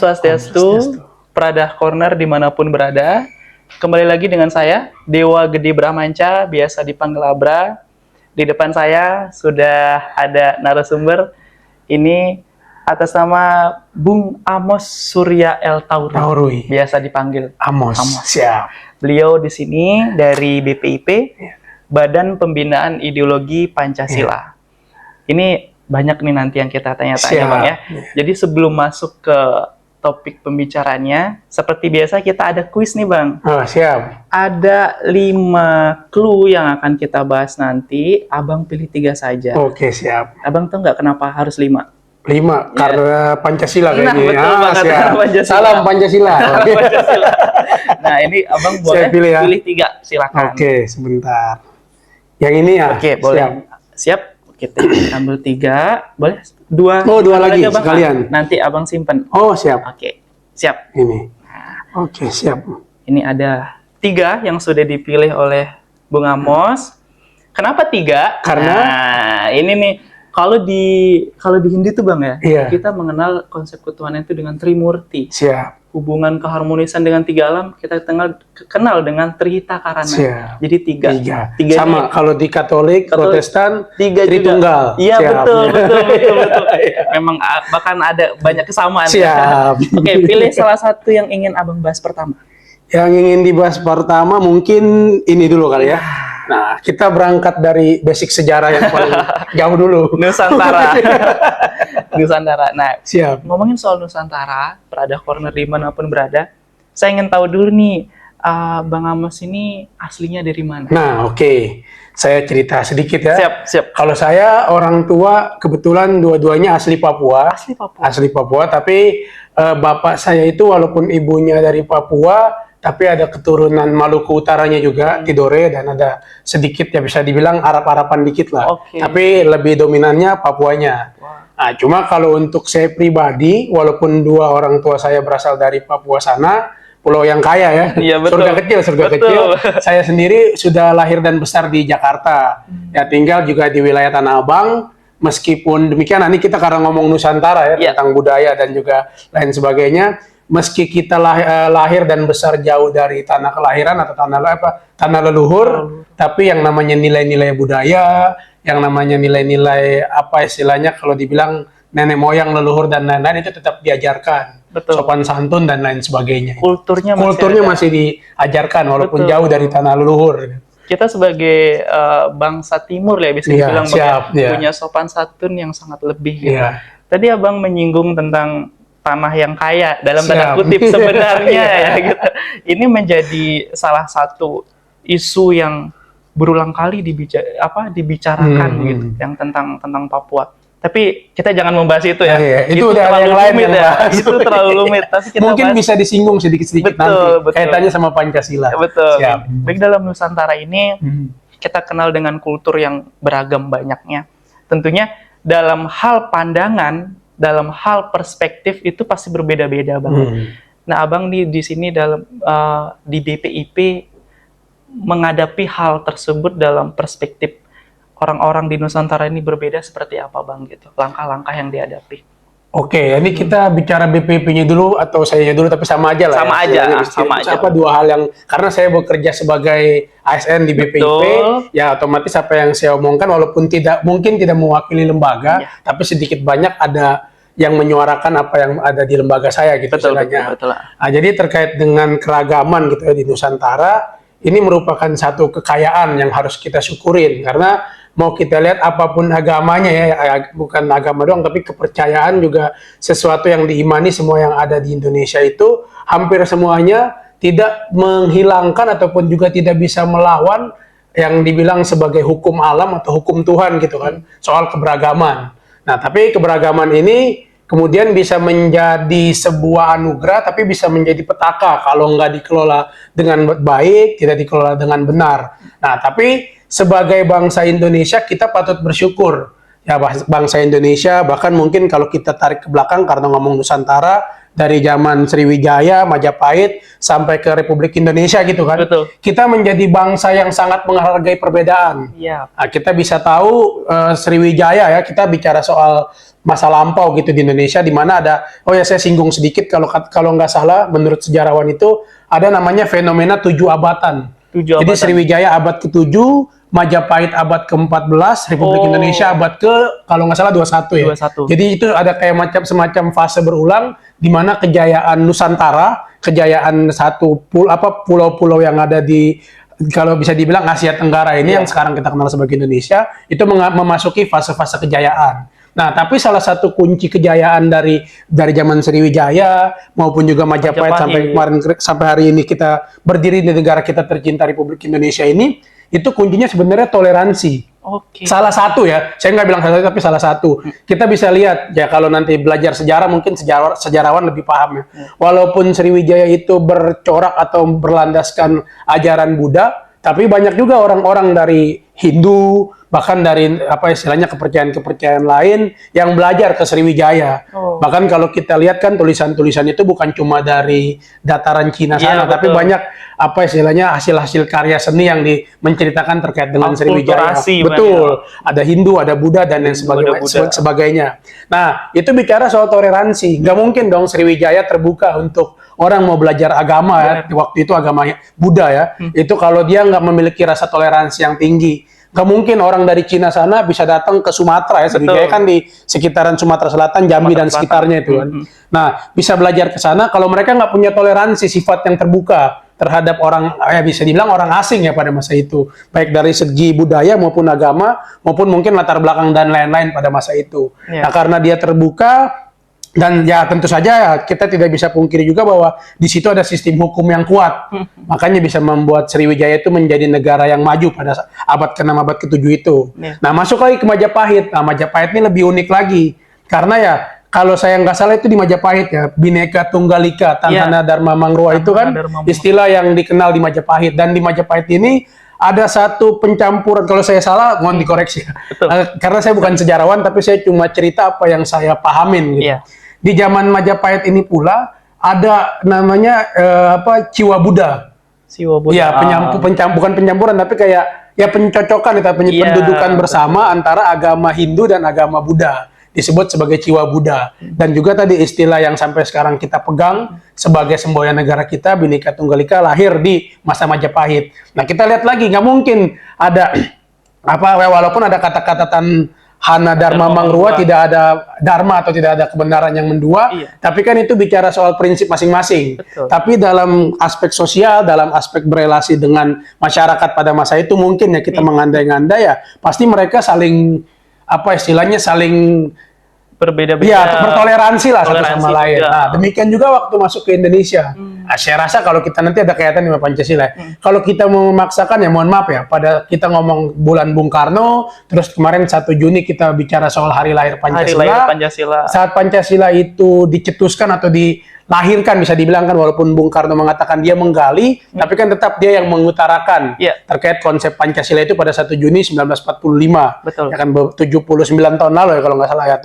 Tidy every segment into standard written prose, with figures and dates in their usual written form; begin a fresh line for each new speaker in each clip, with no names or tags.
Swastiastu, Pradah Corner dimanapun berada. Kembali lagi dengan saya, Dewa Gede Bramanca, biasa dipanggil Abra. Di depan saya sudah ada narasumber. Ini atas nama Bung Amos Surya El Taurui, biasa dipanggil
Amos. Siap.
Beliau di sini dari BPIP, Badan Pembinaan Ideologi Pancasila. Ini banyak nih nanti yang kita tanya-tanya, Bang ya. Jadi sebelum masuk ke topik pembicaraannya, seperti biasa kita ada kuis nih, Bang.
Oh, siap.
Ada 5 clue yang akan kita bahas nanti. Abang pilih 3 saja.
Oke, siap.
Abang tahu nggak kenapa harus 5?
5, karena Pancasila kayaknya.
Nah, betul banget,
siap.
Pancasila.
Salam Pancasila.
Salam Pancasila. Nah, ini Abang boleh pilih 3, silakan.
Oke, sebentar. Yang ini ya?
Oke, boleh. Siap. Kita ambil 3, boleh 2.
Oh, 2 lagi
abang,
sekalian.
Nanti Abang simpen.
Oh, siap.
Oke, siap.
Ini. Oke, siap.
Ini ada 3 yang sudah dipilih oleh Bung Amos. Kenapa 3?
Karena
ini nih kalau di Hindi tuh, Bang ya,
iya,
kita mengenal konsep ketuhanan itu dengan Trimurti.
Siap.
Hubungan keharmonisan dengan 3 alam kita kenal dengan Trihita Karana.
Siap.
Jadi 3.
3 sama ini, kalau di Katolik, Protestan
3
Tritunggal.
Iya, betul. Memang bahkan ada banyak kesamaan.
Siap.
Oke, pilih salah satu yang ingin Abang bahas pertama.
Yang ingin dibahas pertama mungkin ini dulu kali ya. Nah, kita berangkat dari basic sejarah yang paling jauh dulu.
Nusantara. Nusantara. Nah,
siap.
Ngomongin soal Nusantara, Pradah Corner dimanapun berada, saya ingin tahu dulu nih, Bang Amos ini aslinya dari mana?
Nah, oke. Saya cerita sedikit ya.
Siap.
Kalau saya orang tua kebetulan dua-duanya asli Papua. Asli Papua, tapi bapak saya itu walaupun ibunya dari Papua, tapi ada keturunan Maluku Utaranya juga, Tidore, dan ada sedikit ya bisa dibilang Arab-Araban dikit lah. Tapi lebih dominannya Papuanya. Nah, cuma kalau untuk saya pribadi, walaupun 2 orang tua saya berasal dari Papua sana, pulau yang kaya ya,
iya,
surga kecil. Saya sendiri sudah lahir dan besar di Jakarta. Ya, tinggal juga di wilayah Tanah Abang. Meskipun demikian, nanti kita karena ngomong Nusantara ya, tentang budaya dan juga lain sebagainya. Meski kita lahir dan besar jauh dari tanah kelahiran atau tanah leluhur, tapi yang namanya nilai-nilai budaya, yang namanya nilai-nilai apa istilahnya kalau dibilang nenek moyang, leluhur dan lain-lain itu tetap diajarkan. Betul. Sopan santun dan lain sebagainya.
Kulturnya
masih diajarkan walaupun jauh dari tanah leluhur.
Kita sebagai bangsa timur ya bisa dibilang punya sopan santun yang sangat lebih. Gitu. Tadi Abang menyinggung tentang tanah yang kaya dalam tanda kutip sebenarnya ya gitu. Ini menjadi salah satu isu yang berulang kali dibicarakan gitu, yang tentang Papua. Tapi kita jangan membahas itu ya.
Itu udah yang lain ya.
Itu terlalu rumit. Tapi kita
mungkin bisa disinggung sedikit-sedikit nanti. Kaitannya sama Pancasila.
Betul. Baik, dalam Nusantara ini kita kenal dengan kultur yang beragam banyaknya. Tentunya dalam hal pandangan, dalam hal perspektif itu pasti berbeda-beda banget. Nah, Abang di sini dalam di BPIP menghadapi hal tersebut dalam perspektif orang-orang di Nusantara ini berbeda seperti apa, Bang gitu? Langkah-langkah yang dihadapi. Oke,
ini kita bicara BPIP-nya dulu atau saya dulu, tapi sama aja lah.
Sama aja.
Apa 2 hal yang karena saya bekerja sebagai ASN di BPIP, ya otomatis apa yang saya omongkan walaupun mungkin tidak mewakili lembaga, tapi sedikit banyak ada yang menyuarakan apa yang ada di lembaga saya gitu istilahnya. Betul. Nah, jadi terkait dengan keragaman gitu ya di Nusantara, ini merupakan satu kekayaan yang harus kita syukurin karena mau kita lihat apapun agamanya ya, bukan agama doang tapi kepercayaan juga sesuatu yang diimani. Semua yang ada di Indonesia itu hampir semuanya tidak menghilangkan ataupun juga tidak bisa melawan yang dibilang sebagai hukum alam atau hukum Tuhan gitu kan, soal keberagaman. Nah, tapi keberagaman ini kemudian bisa menjadi sebuah anugerah, tapi bisa menjadi petaka kalau nggak dikelola dengan baik, tidak dikelola dengan benar. Nah, tapi sebagai bangsa Indonesia kita patut bersyukur ya bangsa Indonesia, bahkan mungkin kalau kita tarik ke belakang karena ngomong Nusantara, dari zaman Sriwijaya, Majapahit, sampai ke Republik Indonesia gitu kan.
Betul.
Kita menjadi bangsa yang sangat menghargai perbedaan.
Iya.
Nah, kita bisa tahu Sriwijaya ya, kita bicara soal masa lampau gitu di Indonesia, di mana ada, oh ya saya singgung sedikit, kalau nggak salah, menurut sejarawan itu, ada namanya fenomena 7 abatan. Jadi Sriwijaya abad ke-7, Majapahit abad ke-14, Republik Indonesia abad kalau nggak salah 21 ya.
21.
Jadi itu ada kayak semacam fase berulang di mana kejayaan Nusantara, kejayaan pulau-pulau yang ada di, kalau bisa dibilang Asia Tenggara ini yang sekarang kita kenal sebagai Indonesia, itu memasuki fase-fase kejayaan. Nah, tapi salah satu kunci kejayaan dari zaman Sriwijaya maupun juga Majapahit sampai hari ini kita berdiri di negara kita tercinta Republik Indonesia ini, itu kuncinya sebenarnya toleransi.
Oke.
Salah satu ya, saya nggak bilang salah satu, tapi salah satu. Kita bisa lihat ya, kalau nanti belajar sejarah mungkin sejarawan lebih paham ya. Walaupun Sriwijaya itu bercorak atau berlandaskan ajaran Buddha, tapi banyak juga orang-orang dari Hindu, bahkan dari istilahnya kepercayaan-kepercayaan lain yang belajar ke Sriwijaya. Bahkan kalau kita lihat kan tulisan-tulisan itu bukan cuma dari dataran Cina sana, tapi banyak istilahnya hasil-hasil karya seni yang menceritakan terkait dengan Sriwijaya. Betul. Ada Hindu, ada Buddha dan lain sebagainya. Nah, itu bicara soal toleransi. Nggak mungkin dong Sriwijaya terbuka untuk orang mau belajar agama ya. Waktu itu agama Buddha ya. Itu kalau dia nggak memiliki rasa toleransi yang tinggi. Nggak mungkin orang dari Cina sana bisa datang ke Sumatera ya. Sriwijaya kan di sekitaran Sumatera Selatan, Jambi dan sekitarnya itu kan. Nah, bisa belajar ke sana kalau mereka nggak punya toleransi, sifat yang terbuka terhadap orang, ya bisa dibilang orang asing ya pada masa itu. Baik dari segi budaya maupun agama, maupun mungkin latar belakang dan lain-lain pada masa itu. Nah, karena dia terbuka, dan ya tentu saja kita tidak bisa pungkiri juga bahwa di situ ada sistem hukum yang kuat. Makanya bisa membuat Sriwijaya itu menjadi negara yang maju pada abad ke-6, abad ke-7 itu. Nah, masuk lagi ke Majapahit. Nah, Majapahit ini lebih unik lagi. Karena ya, kalau saya nggak salah itu di Majapahit ya, Bhinneka Tunggal Ika, Tanhana Dharma Mangruwa itu kan istilah yang dikenal di Majapahit. Dan di Majapahit ini ada satu pencampuran, kalau saya salah mohon dikoreksi. Karena saya bukan sejarawan, tapi saya cuma cerita apa yang saya pahamin gitu. Di zaman Majapahit ini pula ada namanya Ciwa Buddha. Ya, bukan pencampuran, tapi kayak ya pencocokan, pendudukan bersama antara agama Hindu dan agama Buddha. Disebut sebagai Ciwa Buddha. Dan juga tadi istilah yang sampai sekarang kita pegang sebagai semboyan negara kita, Bhinneka Tunggal Ika, lahir di masa Majapahit. Nah, kita lihat lagi, nggak mungkin ada walaupun ada kata-kata Hana Dharma Mangruwa, tidak ada dharma atau tidak ada kebenaran yang mendua, tapi kan itu bicara soal prinsip masing-masing. Tapi dalam aspek sosial, dalam aspek berelasi dengan masyarakat pada masa itu, mungkin ya kita mengandai-andai ya, pasti mereka saling saling
berbeda-beda.
Ya, bertoleransi lah satu sama lain. Nah, demikian juga waktu masuk ke Indonesia. Nah, saya rasa kalau kita nanti ada kaitan dengan Pancasila. Kalau kita mau memaksakan ya mohon maaf ya, pada kita ngomong bulan Bung Karno, terus kemarin 1 Juni kita bicara soal hari lahir Pancasila. Saat Pancasila itu dicetuskan atau dilahirkan, bisa dibilang kan, walaupun Bung Karno mengatakan dia menggali, tapi kan tetap dia yang mengutarakan terkait konsep Pancasila itu pada 1 Juni 1945.
Betul.
Ya kan 79 tahun lalu ya kalau nggak salah ya,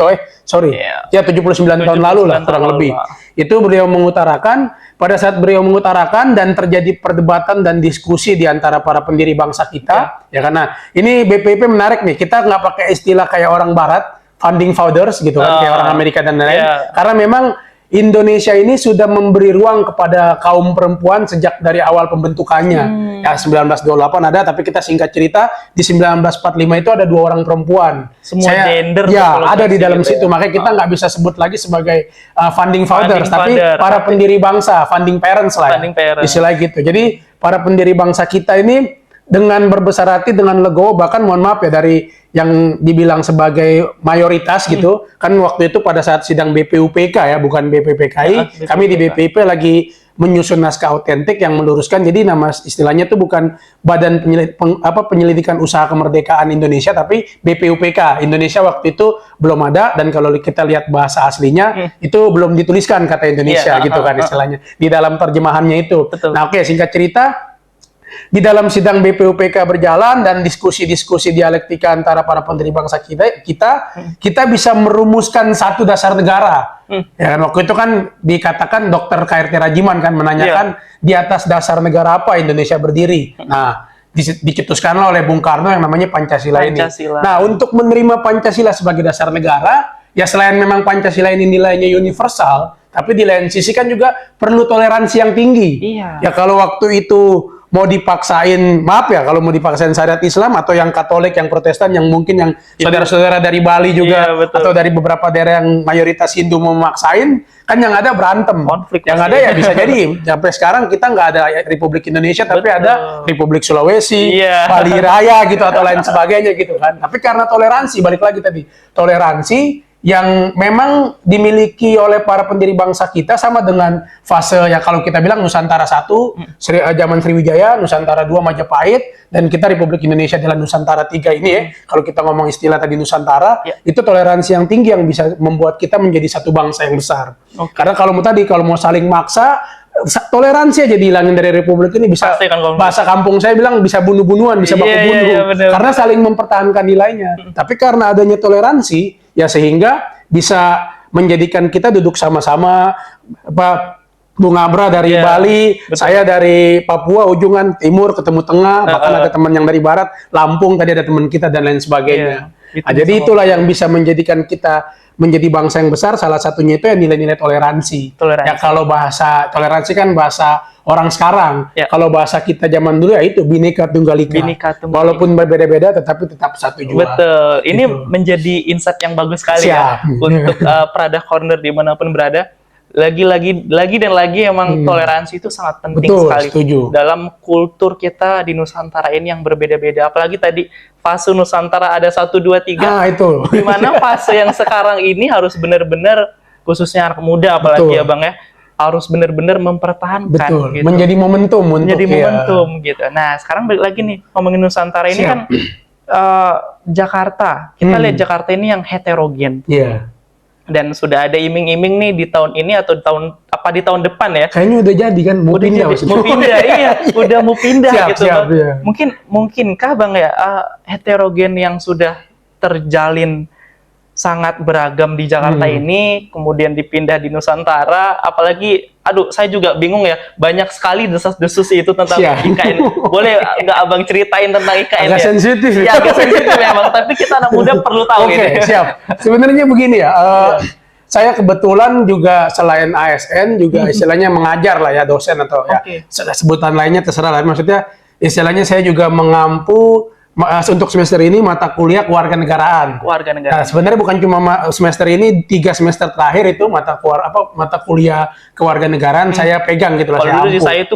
ya 79 tahun lalu lah kurang lebih. Itu beliau mengutarakan, pada saat beliau mengutarakan dan terjadi perdebatan dan diskusi di antara para pendiri bangsa kita, ya karena ini BPIP menarik nih, kita nggak pakai istilah kayak orang Barat, founding fathers gitu kan, kayak orang Amerika dan lain-lain, karena memang Indonesia ini sudah memberi ruang kepada kaum perempuan sejak dari awal pembentukannya. Ya 1928 ada, tapi kita singkat cerita di 1945 itu ada 2 orang perempuan.
Semua gender
ya ada di dalam situ. Makanya kita nggak bisa sebut lagi sebagai founding fathers, tapi para pendiri bangsa, founding parents lah. Istilah gitu. Jadi para pendiri bangsa kita ini dengan berbesar hati, dengan legowo, bahkan mohon maaf ya, dari yang dibilang sebagai mayoritas gitu, kan waktu itu pada saat sidang BPUPK ya, bukan BPPKI, kami di BPIP lagi menyusun naskah autentik yang meluruskan, jadi nama istilahnya itu bukan Badan Penyelidikan Usaha Kemerdekaan Indonesia, tapi BPUPK. Indonesia waktu itu belum ada, dan kalau kita lihat bahasa aslinya, itu belum dituliskan kata Indonesia gitu kan istilahnya, di dalam terjemahannya itu. Nah oke, singkat cerita, di dalam sidang BPUPK berjalan dan diskusi-diskusi dialektika antara para pendiri bangsa kita bisa merumuskan satu dasar negara. Ya kan, waktu itu kan dikatakan Dr. KRT Rajiman kan menanyakan di atas dasar negara apa Indonesia berdiri. Nah, dicetuskanlah oleh Bung Karno yang namanya Pancasila ini. Nah, untuk menerima Pancasila sebagai dasar negara, ya selain memang Pancasila ini nilainya universal, tapi di lain sisi kan juga perlu toleransi yang tinggi. Ya kalau waktu itu mau dipaksain, maaf ya, kalau mau dipaksain syariat Islam atau yang Katolik, yang Protestan, yang mungkin yang saudara-saudara dari Bali juga, atau dari beberapa daerah yang mayoritas Hindu mau memaksain, kan yang ada berantem.
Konflik
yang ada ya bisa jadi, sampai sekarang kita nggak ada Republik Indonesia, tapi ada Republik Sulawesi, Bali Raya gitu, atau lain sebagainya gitu kan. Tapi karena toleransi, balik lagi tadi, toleransi yang memang dimiliki oleh para pendiri bangsa kita sama dengan fase ya kalau kita bilang Nusantara 1, zaman Sriwijaya, Nusantara 2 Majapahit, dan kita Republik Indonesia adalah Nusantara 3 ini ya. Kalau kita ngomong istilah tadi Nusantara, itu toleransi yang tinggi yang bisa membuat kita menjadi satu bangsa yang besar. Karena kalau mau saling maksa, toleransi aja dihilangin dari Republik ini bisa bahasa kampung saya bilang bisa bunuh-bunuhan, bisa baku-bunuh. Karena saling mempertahankan nilainya. Tapi karena adanya toleransi, ya sehingga bisa menjadikan kita duduk sama-sama. Bung Abra dari Bali, saya dari Papua, ujungan timur ketemu tengah, bahkan ada teman yang dari barat, Lampung tadi ada teman kita dan lain sebagainya. Jadi itulah yang bisa menjadikan kita menjadi bangsa yang besar. Salah satunya itu ya nilai-nilai toleransi. Ya kalau bahasa toleransi kan bahasa orang sekarang. Kalau bahasa kita zaman dulu ya itu Bhinneka Tunggal Ika. Walaupun berbeda-beda tetapi tetap satu jua.
Betul. Ini menjadi insight yang bagus sekali ya untuk Prada Corner dimanapun berada. Lagi dan lagi emang toleransi itu sangat penting sekali dalam kultur kita di Nusantara ini yang berbeda-beda. Apalagi tadi fase Nusantara ada 1, 2, 3.
Itu.
Di mana fase yang sekarang ini harus benar-benar, khususnya anak muda apalagi ya Bang ya, harus benar-benar mempertahankan. Gitu.
Menjadi momentum
gitu. Nah, sekarang balik lagi nih ngomongin Nusantara ini kan Jakarta. Kita lihat Jakarta ini yang heterogen. Dan sudah ada iming-iming nih di tahun ini atau di tahun depan ya.
Kayaknya udah jadi kan, mau pindah
iya, udah mau pindah gitu. Mungkinkah Bang ya heterogen yang sudah terjalin sangat beragam di Jakarta ini kemudian dipindah di Nusantara, apalagi saya juga bingung ya, banyak sekali desas-desus itu tentang IKN. Boleh nggak Abang ceritain tentang IKN?
Agak sensitif.
Ya, agak sensitif memang, tapi kita anak muda perlu tahu gitu.
Siap. Sebenarnya begini ya, saya kebetulan juga selain ASN juga istilahnya mengajar lah ya, dosen atau ya sebutan lainnya terserah lah. Maksudnya istilahnya saya juga mengampu untuk semester ini mata kuliah kewarganegaraan. Nah, sebenarnya bukan cuma semester ini, 3 semester terakhir itu mata kuliah kewarganegaraan saya pegang gitu lah.
Kalau dulu saya itu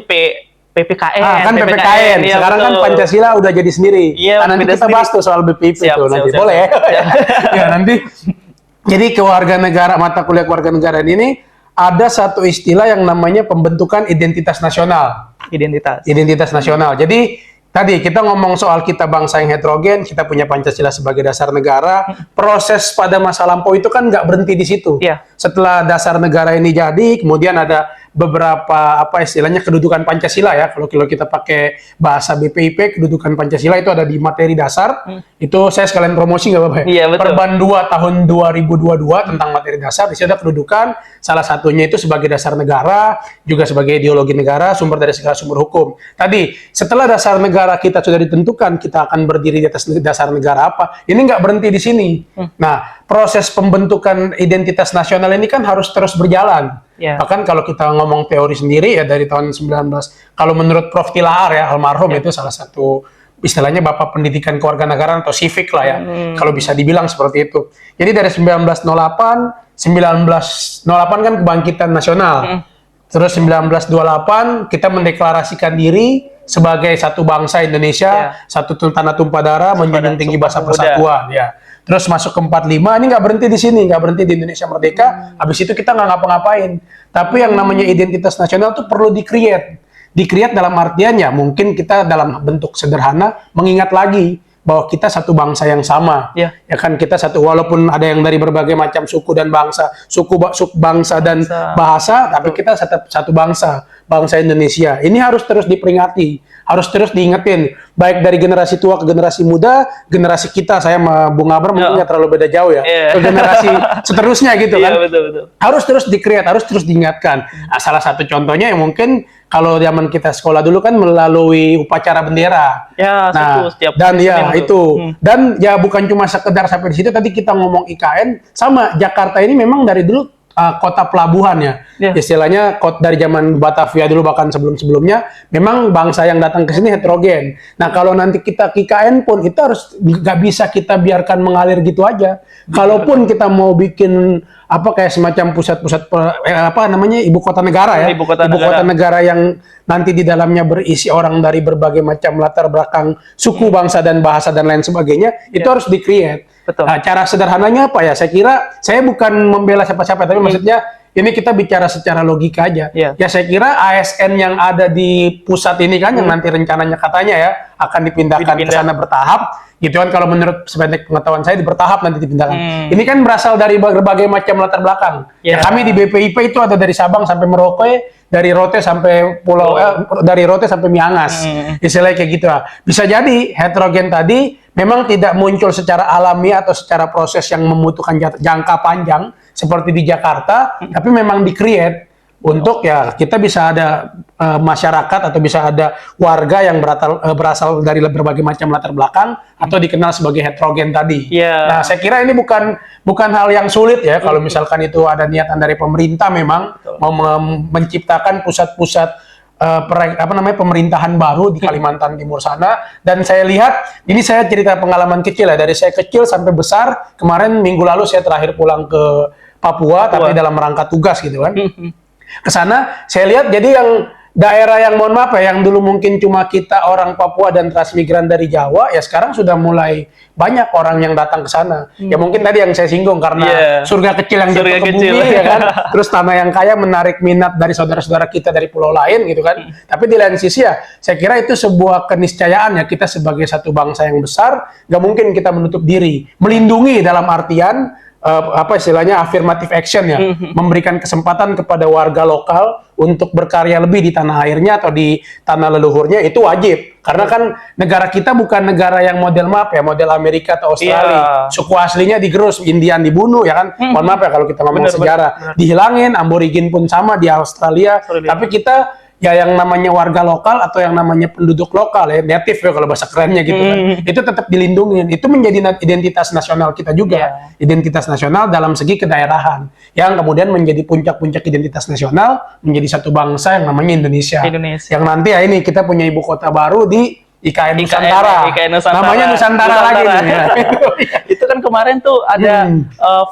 PPKN.
Kan PPKN. Sekarang kan Pancasila udah jadi sendiri. Nanti kita bahas tuh soal BPIP itu nanti. Boleh. Ya nanti. Jadi mata kuliah kewarganegaraan ini ada satu istilah yang namanya pembentukan identitas nasional. Identitas nasional. Jadi tadi kita ngomong soal kita bangsa yang heterogen, kita punya Pancasila sebagai dasar negara. Proses pada masa lampau itu kan nggak berhenti di situ. Setelah dasar negara ini jadi, kemudian ada beberapa istilahnya kedudukan Pancasila ya. Kalau kita pakai bahasa BPIP, kedudukan Pancasila itu ada di materi dasar. Itu saya sekalian promosi nggak apa-apa ya. Perban 2 tahun 2022 tentang materi dasar. Di situ ada kedudukan. Salah satunya itu sebagai dasar negara, juga sebagai ideologi negara, sumber dari segala sumber hukum. Tadi setelah dasar negara kita sudah ditentukan, kita akan berdiri di atas dasar negara apa. Ini nggak berhenti di sini. Nah, proses pembentukan identitas nasional ini kan harus terus berjalan. Bahkan kalau kita ngomong teori sendiri ya dari tahun 19, kalau menurut Prof. Tilaar ya, almarhum itu salah satu istilahnya Bapak Pendidikan Kewarganegaraan atau Civic lah ya, kalau bisa dibilang seperti itu. Jadi dari 1908 kan kebangkitan nasional. Terus 1928 kita mendeklarasikan diri sebagai satu bangsa Indonesia, satu tanah tumpah darah, menjunjung tinggi bahasa persatuan. Terus masuk ke 45, ini nggak berhenti di sini, nggak berhenti di Indonesia Merdeka. Habis itu kita nggak ngapa-ngapain. Tapi yang namanya identitas nasional itu perlu di-create. Di-create dalam artian ya mungkin kita dalam bentuk sederhana mengingat lagi bahwa kita satu bangsa yang sama. Ya kan, kita satu, walaupun ada yang dari berbagai macam suku dan bangsa, bangsa dan bahasa, tapi kita satu bangsa. bangsa Indonesia. Ini harus terus diperingati, harus terus diingetin, baik dari generasi tua ke generasi muda, generasi kita, saya sama Bung Abram mungkin nggak terlalu beda jauh ya, ke generasi seterusnya gitu kan.
Betul.
Harus terus di-create, harus terus diingatkan. Nah, salah satu contohnya yang mungkin kalau zaman kita sekolah dulu kan melalui upacara bendera.
Ya,
Nah,
setiap
dan ya
Senin
itu. Dan ya bukan cuma sekedar sampai di situ, tadi kita ngomong IKN, sama Jakarta ini memang dari dulu kota pelabuhan ya. Istilahnya dari zaman Batavia dulu bahkan sebelum-sebelumnya, memang bangsa yang datang ke sini heterogen. Nah, kalau nanti kita ke IKN pun itu harus nggak bisa kita biarkan mengalir gitu aja. Kalaupun kita mau bikin kayak semacam pusat-pusat ibu kota negara ya. Ibu kota negara yang nanti di dalamnya berisi orang dari berbagai macam latar belakang suku, bangsa dan bahasa dan lain sebagainya, itu harus di-create.
Betul.
Nah, cara sederhananya apa ya? Saya kira saya bukan membela siapa-siapa, tapi maksudnya ini kita bicara secara logika aja. Ya saya kira ASN yang ada di pusat ini kan yang nanti rencananya katanya ya akan dipindahkan ke sana bertahap. Gitu kan, kalau menurut sependek pengetahuan saya bertahap nanti dipindahkan. Ini kan berasal dari berbagai macam latar belakang. Ya, kami di BPIP itu ada dari Sabang sampai Merauke, dari Rote sampai dari Rote sampai Miangas. Istilahnya kayak gitu lah. Bisa jadi heterogen tadi memang tidak muncul secara alami atau secara proses yang membutuhkan jangka panjang seperti di Jakarta, tapi memang di-create untuk ya kita bisa ada masyarakat atau bisa ada warga yang berasal dari berbagai macam latar belakang atau dikenal sebagai heterogen tadi. Nah, saya kira ini bukan hal yang sulit ya kalau misalkan itu ada niatan dari pemerintah memang mau menciptakan pusat-pusat pemerintahan baru di Kalimantan Timur sana. Dan saya lihat, ini saya cerita pengalaman kecil ya, dari saya kecil sampai besar. Kemarin minggu lalu saya terakhir pulang ke Papua. Tapi dalam rangka tugas gitu kan. Ke sana saya lihat, jadi yang daerah yang mohon maaf ya, yang dulu mungkin cuma kita orang Papua dan transmigran dari Jawa, ya sekarang sudah mulai banyak orang yang datang ke sana. Ya mungkin tadi yang saya singgung karena surga kecil yang jatuh ke bumi ya kan. Terus tanah yang kaya menarik minat dari saudara-saudara kita dari pulau lain gitu kan. Tapi di lain sisi ya, saya kira itu sebuah keniscayaan ya, kita sebagai satu bangsa yang besar, nggak mungkin kita menutup diri. Melindungi dalam artian istilahnya affirmative action ya, memberikan kesempatan kepada warga lokal untuk berkarya lebih di tanah airnya atau di tanah leluhurnya, itu wajib. Karena kan negara kita bukan negara yang model model Amerika atau Australia. Suku aslinya digerus, Indian dibunuh ya kan. Mohon maaf ya kalau kita ngomong sejarah. Dihilangin, aborigin pun sama di Australia. Tapi kita ya yang namanya warga lokal atau yang namanya penduduk lokal ya, native ya kalau bahasa kerennya gitu kan, itu tetap dilindungi. Itu menjadi identitas nasional kita juga, identitas nasional dalam segi kedaerahan, yang kemudian menjadi puncak-puncak identitas nasional, menjadi satu bangsa yang namanya Indonesia. Yang nanti ya ini kita punya ibu kota baru di IKN Nusantara. Namanya Nusantara lagi nih. Ya.
Itu kan kemarin tuh ada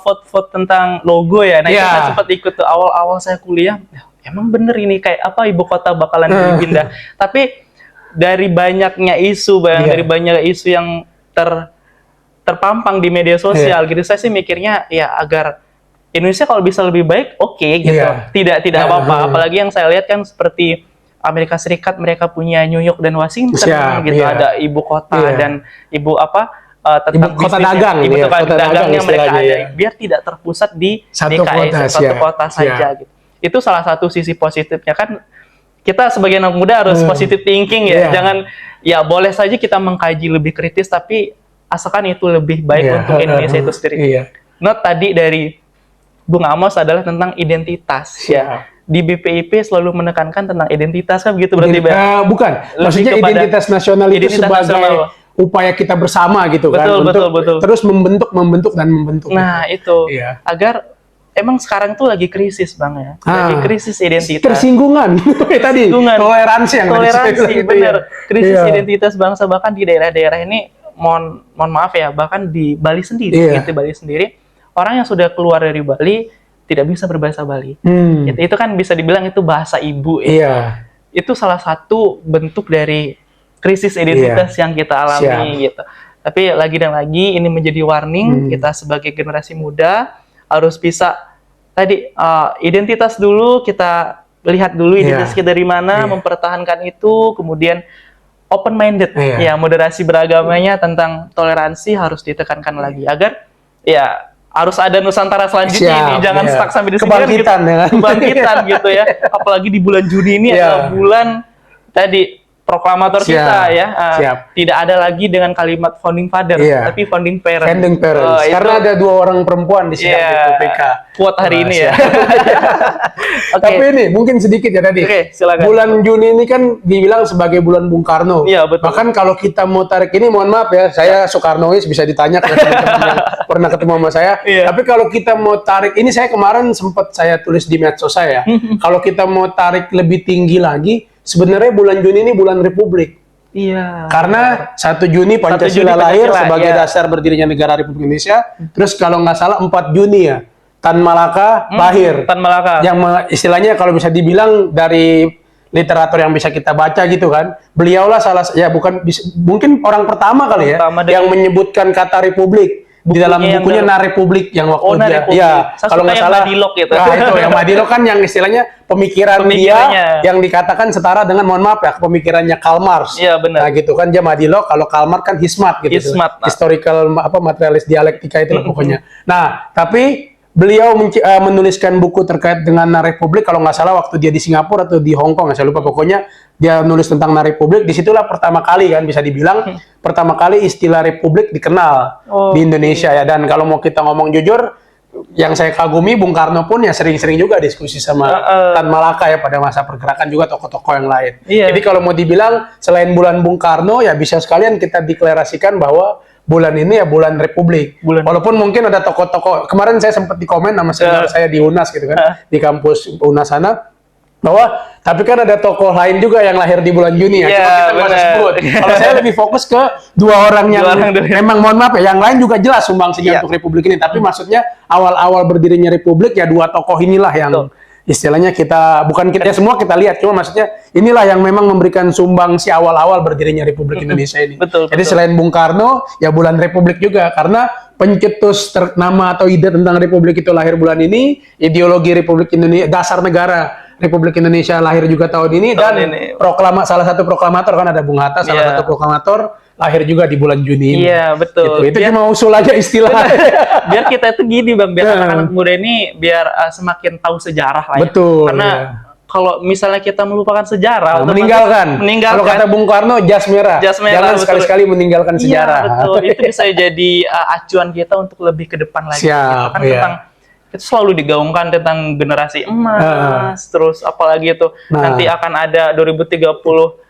vote tentang logo ya. Nah, itu saya sempat ikut tuh awal-awal saya kuliah. Emang bener ini kayak apa ibu kota bakalan dipindah. Tapi dari banyaknya isu, dari banyak isu yang terpampang di media sosial gitu, saya sih mikirnya ya agar Indonesia kalau bisa lebih baik, oke gitu. Tidak apa-apa. Apalagi yang saya lihat kan seperti Amerika Serikat, mereka punya New York dan Washington gitu, ada ibu kota dan ibu tentang
ibu kota
bisnisnya,
dagang,
ibu kota dagangnya mereka ada, biar tidak terpusat di
satu
kota saja gitu. Itu salah satu sisi positifnya kan, kita sebagai anak muda harus positive thinking ya. Jangan, ya boleh saja kita mengkaji lebih kritis, tapi asalkan itu lebih baik untuk Indonesia itu sendiri. Not tadi dari Bung Amos adalah tentang identitas ya. Di BPIP selalu menekankan tentang identitas kan begitu berarti
bukan, maksudnya identitas nasional itu sebagai upaya kita bersama gitu kan, untuk terus membentuk.
Nah itu agar emang sekarang tuh lagi krisis Bang ya, lagi krisis identitas.
Tersinggungan tadi, toleransi
bener. Krisis identitas bangsa, bahkan di daerah-daerah ini, mohon maaf ya, bahkan di Bali sendiri, orang yang sudah keluar dari Bali tidak bisa berbahasa Bali. Itu kan bisa dibilang itu bahasa ibu ya. Itu salah satu bentuk dari krisis identitas yang kita alami gitu. Tapi lagi dan lagi ini menjadi warning kita sebagai generasi muda harus bisa tadi identitas dulu, kita lihat dulu identitas kita dari mana, mempertahankan itu, kemudian open minded ya, moderasi beragamanya, tentang toleransi harus ditekankan lagi agar ya harus ada Nusantara selanjutnya
Siap,
ini, jangan
ya.
stuck sampai di sini
Kebangkitan,
gitu.
ya kan?
Kebangkitan gitu ya. Apalagi di bulan Juni ini adalah bulan tadi proklamator kita ya. Tidak ada lagi dengan kalimat founding father, tapi founding parents.
Founding parents. Karena ada 2 orang perempuan di sidang BPK.
Kuat hari ini ya.
Tapi ini mungkin sedikit ya tadi.
Silakan.
Bulan Juni ini kan dibilang sebagai bulan Bung Karno.
Iya, betul.
Bahkan kalau kita mau tarik ini, mohon maaf ya, saya Soekarnois, bisa ditanya ke teman-teman yang pernah ketemu sama saya. Tapi kalau kita mau tarik, ini saya kemarin sempat saya tulis di medsos saya. Kalau kita mau tarik lebih tinggi lagi, sebenarnya bulan Juni ini bulan Republik.
Iya.
Karena 1 Juni Pancasila lahir sebagai dasar berdirinya negara Republik Indonesia. Terus kalau nggak salah 4 Juni ya, Tan Malaka lahir.
Tan Malaka.
Yang istilahnya kalau bisa dibilang dari literatur yang bisa kita baca gitu kan, beliaulah mungkin orang pertama kali ya yang menyebutkan kata Republik. Di dalam bukunya Na Republik yang waktu kalau nggak salah
Madilog gitu.
Nah, itu yang Madilog kan yang istilahnya pemikiran dia yang dikatakan setara dengan, mohon maaf ya, pemikirannya Karl Marx.
Iya, benar.
Nah gitu kan, dia Madilog, kalau Karl Marx kan Hizmat gitu.
Hizmat.
Historical materialis dialektika itu pokoknya. Nah, tapi beliau menuliskan buku terkait dengan Na Republik, kalau nggak salah waktu dia di Singapura atau di Hong Kong, saya lupa, pokoknya dia nulis tentang Na Republik. Disitulah pertama kali kan bisa dibilang pertama kali istilah Republik dikenal di Indonesia ya. Dan kalau mau kita ngomong jujur, yang saya kagumi, Bung Karno pun ya sering-sering juga diskusi sama Tan Malaka ya pada masa pergerakan, juga tokoh-tokoh yang lain. Jadi kalau mau dibilang selain bulan Bung Karno ya bisa sekalian kita deklarasikan bahwa bulan ini ya bulan Republik. Walaupun mungkin ada tokoh-tokoh, kemarin saya sempat di komen sama saya di UNAS gitu kan, di kampus UNAS sana, bahwa tapi kan ada tokoh lain juga yang lahir di bulan Juni ya. Cuma kita nggak usah sebut. Kalau saya lebih fokus ke 2 orang yang memang, mohon maaf ya, yang lain juga jelas sumbangsinya untuk Republik ini. Tapi maksudnya awal-awal berdirinya Republik ya 2 tokoh inilah yang istilahnya bukan kita semua kita lihat, cuma maksudnya inilah yang memang memberikan sumbangsi awal-awal berdirinya Republik Indonesia ini. Jadi selain Bung Karno ya bulan Republik juga, karena pencetus nama atau ide tentang Republik itu lahir bulan ini, ideologi Republik Indonesia, dasar negara Republik Indonesia lahir juga tahun ini, dan salah satu proklamator kan ada Bung Hatta, salah satu proklamator lahir juga di bulan Juni ini.
Iya, betul.
Itu cuma usul aja istilah.
Biar kita itu gini Bang, biar anak-anak muda ini biar semakin tahu sejarah lah ya.
Betul.
Karena kalau misalnya kita melupakan sejarah,
meninggalkan. Kalau kata Bung Karno, jas merah. Jangan sekali-sekali meninggalkan sejarah.
Iya, betul. Itu bisa jadi acuan kita untuk lebih ke depan lagi.
Siap,
kan tentang itu selalu digaungkan tentang generasi emas, terus apalagi itu nanti akan ada 2030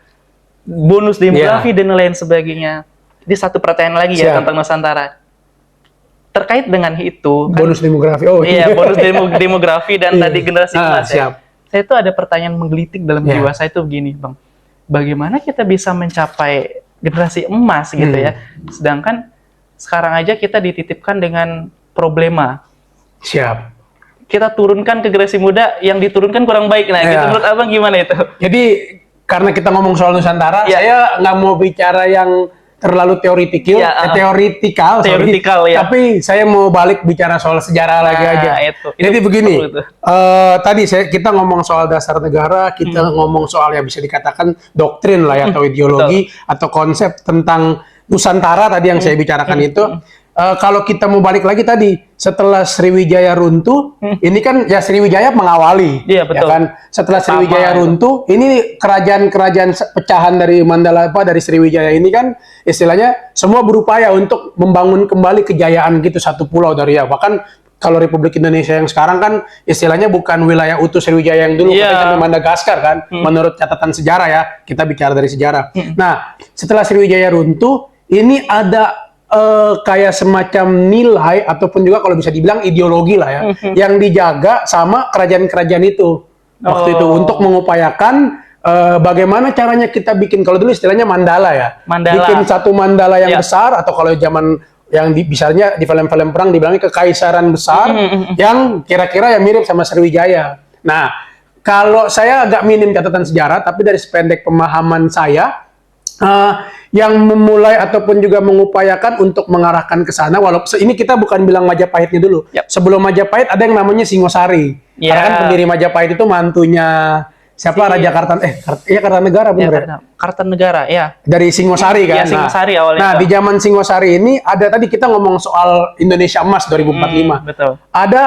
bonus demografi dan lain sebagainya. Jadi satu pertanyaan lagi ya tentang Nusantara. Terkait dengan itu,
bonus demografi.
Bonus demografi dan tadi generasi emas ya. Saya itu ada pertanyaan menggelitik dalam jiwa saya itu begini, Bang. Bagaimana kita bisa mencapai generasi emas gitu ya? Sedangkan sekarang aja kita dititipkan dengan problema.
Siap.
Kita turunkan ke generasi muda, yang diturunkan kurang baik. Nah, gitu, menurut Abang gimana itu?
Jadi karena kita ngomong soal Nusantara, saya nggak mau bicara yang terlalu teoritikal, tapi saya mau balik bicara soal sejarah lagi aja. Jadi begini, tadi kita ngomong soal dasar negara, kita ngomong soal yang bisa dikatakan doktrin lah ya, atau ideologi atau konsep tentang Nusantara tadi yang saya bicarakan itu. Kalau kita mau balik lagi tadi, setelah Sriwijaya runtuh, ini kan ya Sriwijaya mengawali, ya kan. Setelah Sriwijaya runtuh, ini kerajaan-kerajaan pecahan dari dari Sriwijaya ini kan istilahnya semua berupaya untuk membangun kembali kejayaan gitu satu pulau dari bahkan kalau Republik Indonesia yang sekarang kan istilahnya bukan wilayah utuh Sriwijaya yang dulu, tapi Madagaskar kan, menurut catatan sejarah ya, kita bicara dari sejarah. Nah, setelah Sriwijaya runtuh, ini ada kayak semacam nilai ataupun juga kalau bisa dibilang ideologi lah ya, yang dijaga sama kerajaan-kerajaan itu waktu itu untuk mengupayakan bagaimana caranya kita bikin, kalau dulu istilahnya mandala ya, bikin satu mandala yang besar, atau kalau zaman yang misalnya di film-film perang dibilangnya kekaisaran besar yang kira-kira yang mirip sama Sriwijaya. Nah, kalau saya agak minim catatan sejarah, tapi dari sependek pemahaman saya, yang memulai ataupun juga mengupayakan untuk mengarahkan ke sana, walaupun ini kita bukan bilang Majapahitnya dulu. Sebelum Majapahit ada yang namanya Singosari. Karena kan pendiri Majapahit itu mantunya siapa Raja Kartanegara benar ya?
Kartanegara, ya.
Dari Singosari kan?
Iya, Singosari awalnya.
Nah, di zaman Singosari ini ada tadi kita ngomong soal Indonesia Emas 2045.
Betul.
Ada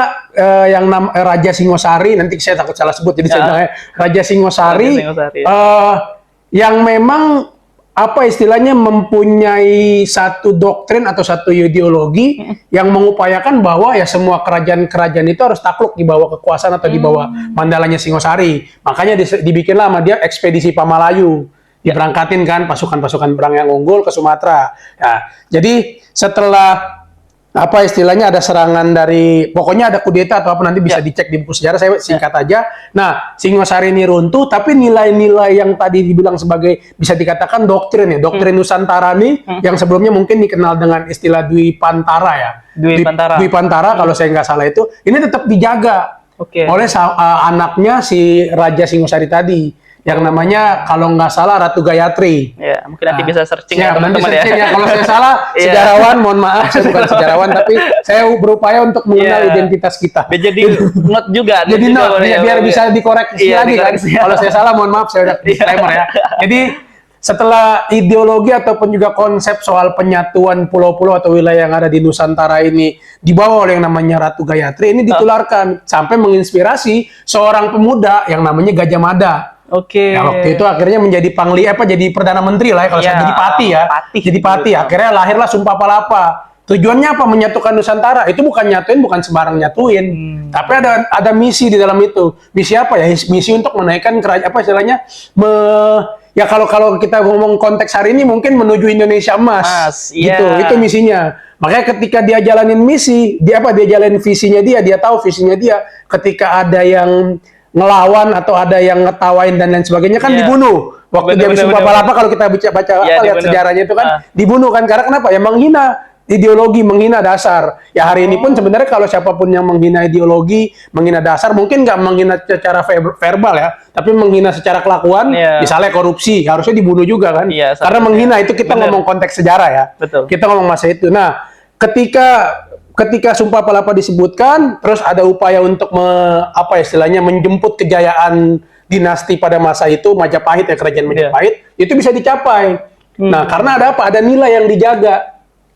yang Raja Singosari, nanti saya takut salah sebut jadi saya bilang Raja Singosari, yang memang apa istilahnya mempunyai satu doktrin atau satu ideologi yang mengupayakan bahwa ya semua kerajaan-kerajaan itu harus takluk di bawah kekuasaan atau di bawah mandalanya Singosari. Makanya dibikinlah sama dia ekspedisi Pamalayu. Diberangkatin kan pasukan-pasukan perang yang unggul ke Sumatera. Nah, jadi setelah apa istilahnya ada serangan dari pokoknya ada kudeta atau apa nanti bisa dicek di buku sejarah, saya singkat aja. Nah, Singosari ini runtuh tapi nilai-nilai yang tadi dibilang sebagai bisa dikatakan doktrin ya, doktrin Nusantara nih yang sebelumnya mungkin dikenal dengan istilah Dwi Pantara ya. Dwi Pantara kalau saya nggak salah itu ini tetap dijaga oleh anaknya si Raja Singosari tadi. Yang namanya kalau nggak salah Ratu Gayatri.
Ya, mungkin nanti bisa searching
ya,
teman-teman
nanti searching ya. Kalau saya salah,
Iya.
sejarawan, mohon maaf, saya bukan sejarawan, tapi saya berupaya untuk mengenal identitas kita.
Jadi not juga.
Jadi not, biar bisa dikoreksi lagi kan.
dikoreksi.
Kalau saya salah, mohon maaf, saya udah disclaimer ya. Jadi setelah ideologi ataupun juga konsep soal penyatuan pulau-pulau atau wilayah yang ada di Nusantara ini dibawa oleh yang namanya Ratu Gayatri, ini ditularkan sampai menginspirasi seorang pemuda yang namanya Gajah Mada.
Oke.
Ya, waktu itu akhirnya menjadi jadi perdana menteri lah ya, kalau saya jadi pati ya. Jadi pati. Akhirnya lahirlah Sumpah Palapa. Tujuannya apa? Menyatukan Nusantara. Itu bukan nyatuin, bukan sembarang nyatuin. Tapi ada misi di dalam itu. Misi apa ya? Misi untuk menaikkan kerajaan apa istilahnya? Ya kalau kita ngomong konteks hari ini mungkin menuju Indonesia Emas. Gitu. Itu misinya. Makanya ketika dia jalanin misi, dia jalanin visinya dia tahu visinya dia. Ketika ada yang ngelawan atau ada yang ngetawain dan lain sebagainya kan dibunuh. Waktu dia Sumpah Palapa kalau kita baca lihat sejarahnya itu kan dibunuh kan karena kenapa? Ya menghina ideologi, menghina dasar. Ya hari ini pun sebenarnya kalau siapapun yang menghina ideologi, menghina dasar mungkin nggak menghina secara verbal ya, tapi menghina secara kelakuan, misalnya korupsi, harusnya dibunuh juga kan? Karena menghina itu kita ngomong konteks sejarah ya.
Betul.
Kita ngomong masa itu. Nah, ketika Sumpah Palapa disebutkan, terus ada upaya untuk menjemput kejayaan dinasti pada masa itu Majapahit ya, kerajaan Majapahit, itu bisa dicapai. Nah, karena ada apa? Ada nilai yang dijaga.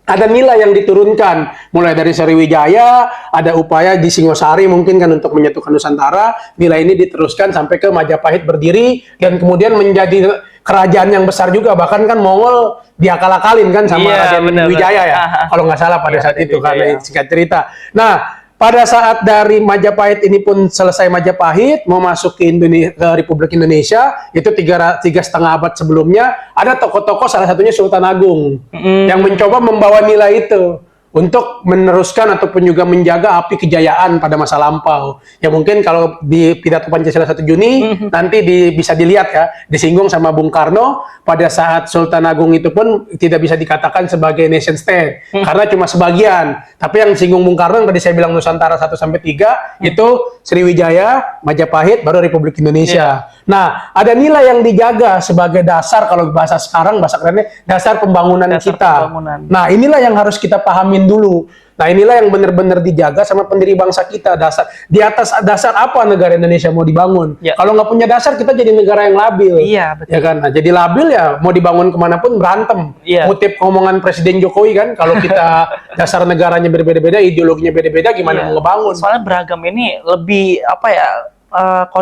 Ada nilai yang diturunkan, mulai dari Sriwijaya, ada upaya di Singosari mungkin kan untuk menyatukan Nusantara, nilai ini diteruskan sampai ke Majapahit berdiri, dan kemudian menjadi kerajaan yang besar juga, bahkan kan Mongol diakal-akalin kan sama Raden Wijaya ya, kalau nggak salah pada saat itu, karena singkat cerita. Nah, pada saat dari Majapahit ini pun selesai Majapahit, mau masuk ke Republik Indonesia, itu 3,5 abad sebelumnya, ada tokoh-tokoh salah satunya Sultan Agung, yang mencoba membawa nilai itu untuk meneruskan ataupun juga menjaga api kejayaan pada masa lampau. Ya mungkin kalau di pidato Pancasila 1 Juni, nanti bisa dilihat ya, disinggung sama Bung Karno, pada saat Sultan Agung itu pun tidak bisa dikatakan sebagai nation state, karena cuma sebagian. Tapi yang disinggung Bung Karno, yang tadi saya bilang Nusantara 1-3, itu Sriwijaya, Majapahit, baru Republik Indonesia. Nah, ada nilai yang dijaga sebagai dasar, kalau bahasa sekarang, bahasa kerennya, dasar pembangunan kita. Nah, inilah yang harus kita pahamin dulu. Nah, inilah yang benar-benar dijaga sama pendiri bangsa kita. Di atas dasar apa negara Indonesia mau dibangun? Kalau nggak punya dasar, kita jadi negara yang labil.
Iya, betul.
Ya kan? Nah, jadi labil ya, mau dibangun kemanapun berantem. Kutip omongan Presiden Jokowi kan, kalau kita dasar negaranya berbeda-beda, ideologinya beda-beda, gimana mau ngebangun?
Soalnya beragam ini lebih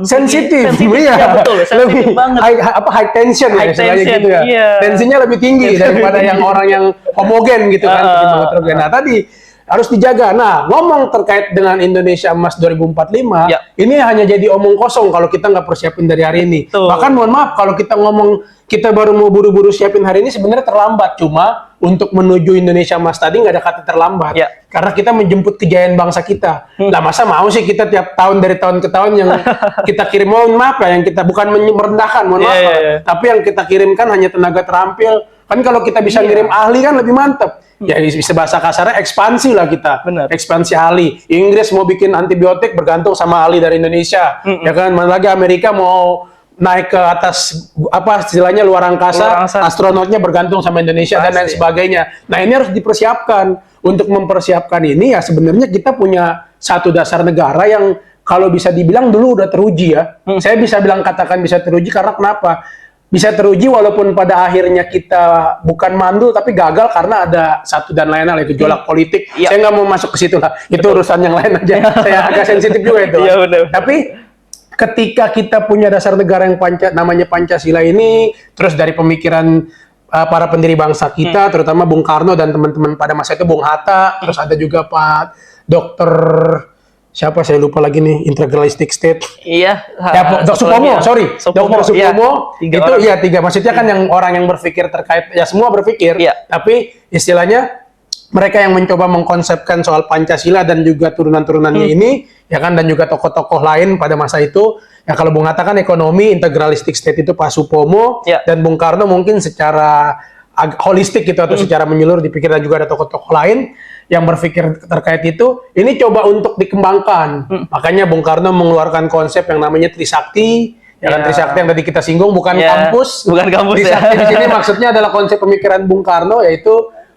sensitif,
ya, betul, sensitif banget.
High tension ya, istilahnya gitu ya. Tensinya lebih tinggi daripada yang orang yang homogen gitu kan. Nah, tadi harus dijaga. Nah, ngomong terkait dengan Indonesia Emas 2045, ini hanya jadi omong kosong kalau kita nggak persiapin dari hari ini. Bahkan mohon maaf, kalau kita ngomong kita baru mau buru-buru siapin hari ini, sebenarnya terlambat. Cuma untuk menuju Indonesia Emas tadi nggak ada kata terlambat. Karena kita menjemput kejayaan bangsa kita. Lah masa mau sih kita tiap tahun dari tahun ke tahun yang kita kirim, mohon maaf ya, yang kita bukan merendahkan, mohon maaf, tapi yang kita kirimkan hanya tenaga terampil. Kan kalau kita bisa ngirim ahli kan lebih mantap. Ya bisa bahasa kasarnya ekspansi lah kita. Ekspansi ahli. Inggris mau bikin antibiotik bergantung sama ahli dari Indonesia. Ya kan, mana lagi Amerika mau naik ke atas istilahnya luar angkasa, astronotnya bergantung sama Indonesia dan lain sebagainya. Nah, ini harus dipersiapkan. Untuk mempersiapkan ini ya sebenarnya kita punya satu dasar negara yang kalau bisa dibilang dulu udah teruji ya. Saya bisa bilang katakan bisa teruji karena kenapa? Bisa teruji walaupun pada akhirnya kita bukan mandul tapi gagal karena ada satu dan lain hal, gejolak politik.
Iya.
Saya nggak mau masuk ke situ lah. Itu urusan yang lain aja. Saya agak sensitif juga itu.
Iya, benar.
Tapi ketika kita punya dasar negara yang namanya Pancasila ini, terus dari pemikiran para pendiri bangsa kita, terutama Bung Karno dan teman-teman pada masa itu, Bung Hatta, terus ada juga Pak Dokter siapa saya lupa lagi nih, integralistic state.
Iya.
Ya, Dr. Supomo, sorry. Dr. Supomo,
Tiga
itu
orang.
ya tiga. Maksudnya kan yang orang yang berpikir terkait, ya semua berpikir,
Iya.
tapi istilahnya mereka yang mencoba mengkonsepkan soal Pancasila dan juga turunan-turunannya ini, ya kan, dan juga tokoh-tokoh lain pada masa itu, ya kalau Bung Hatta kan ekonomi, integralistic state itu Pak Supomo,
Iya.
dan Bung Karno mungkin secara holistik gitu atau secara menyeluruh dipikir, dan juga ada tokoh-tokoh lain yang berpikir terkait itu, ini coba untuk dikembangkan. Makanya Bung Karno mengeluarkan konsep yang namanya Trisakti, ya kan,
Ya.
Trisakti yang tadi kita singgung, bukan
Ya,
kampus.
bukan kampus, ya.
Trisakti di sini maksudnya adalah konsep pemikiran Bung Karno, yaitu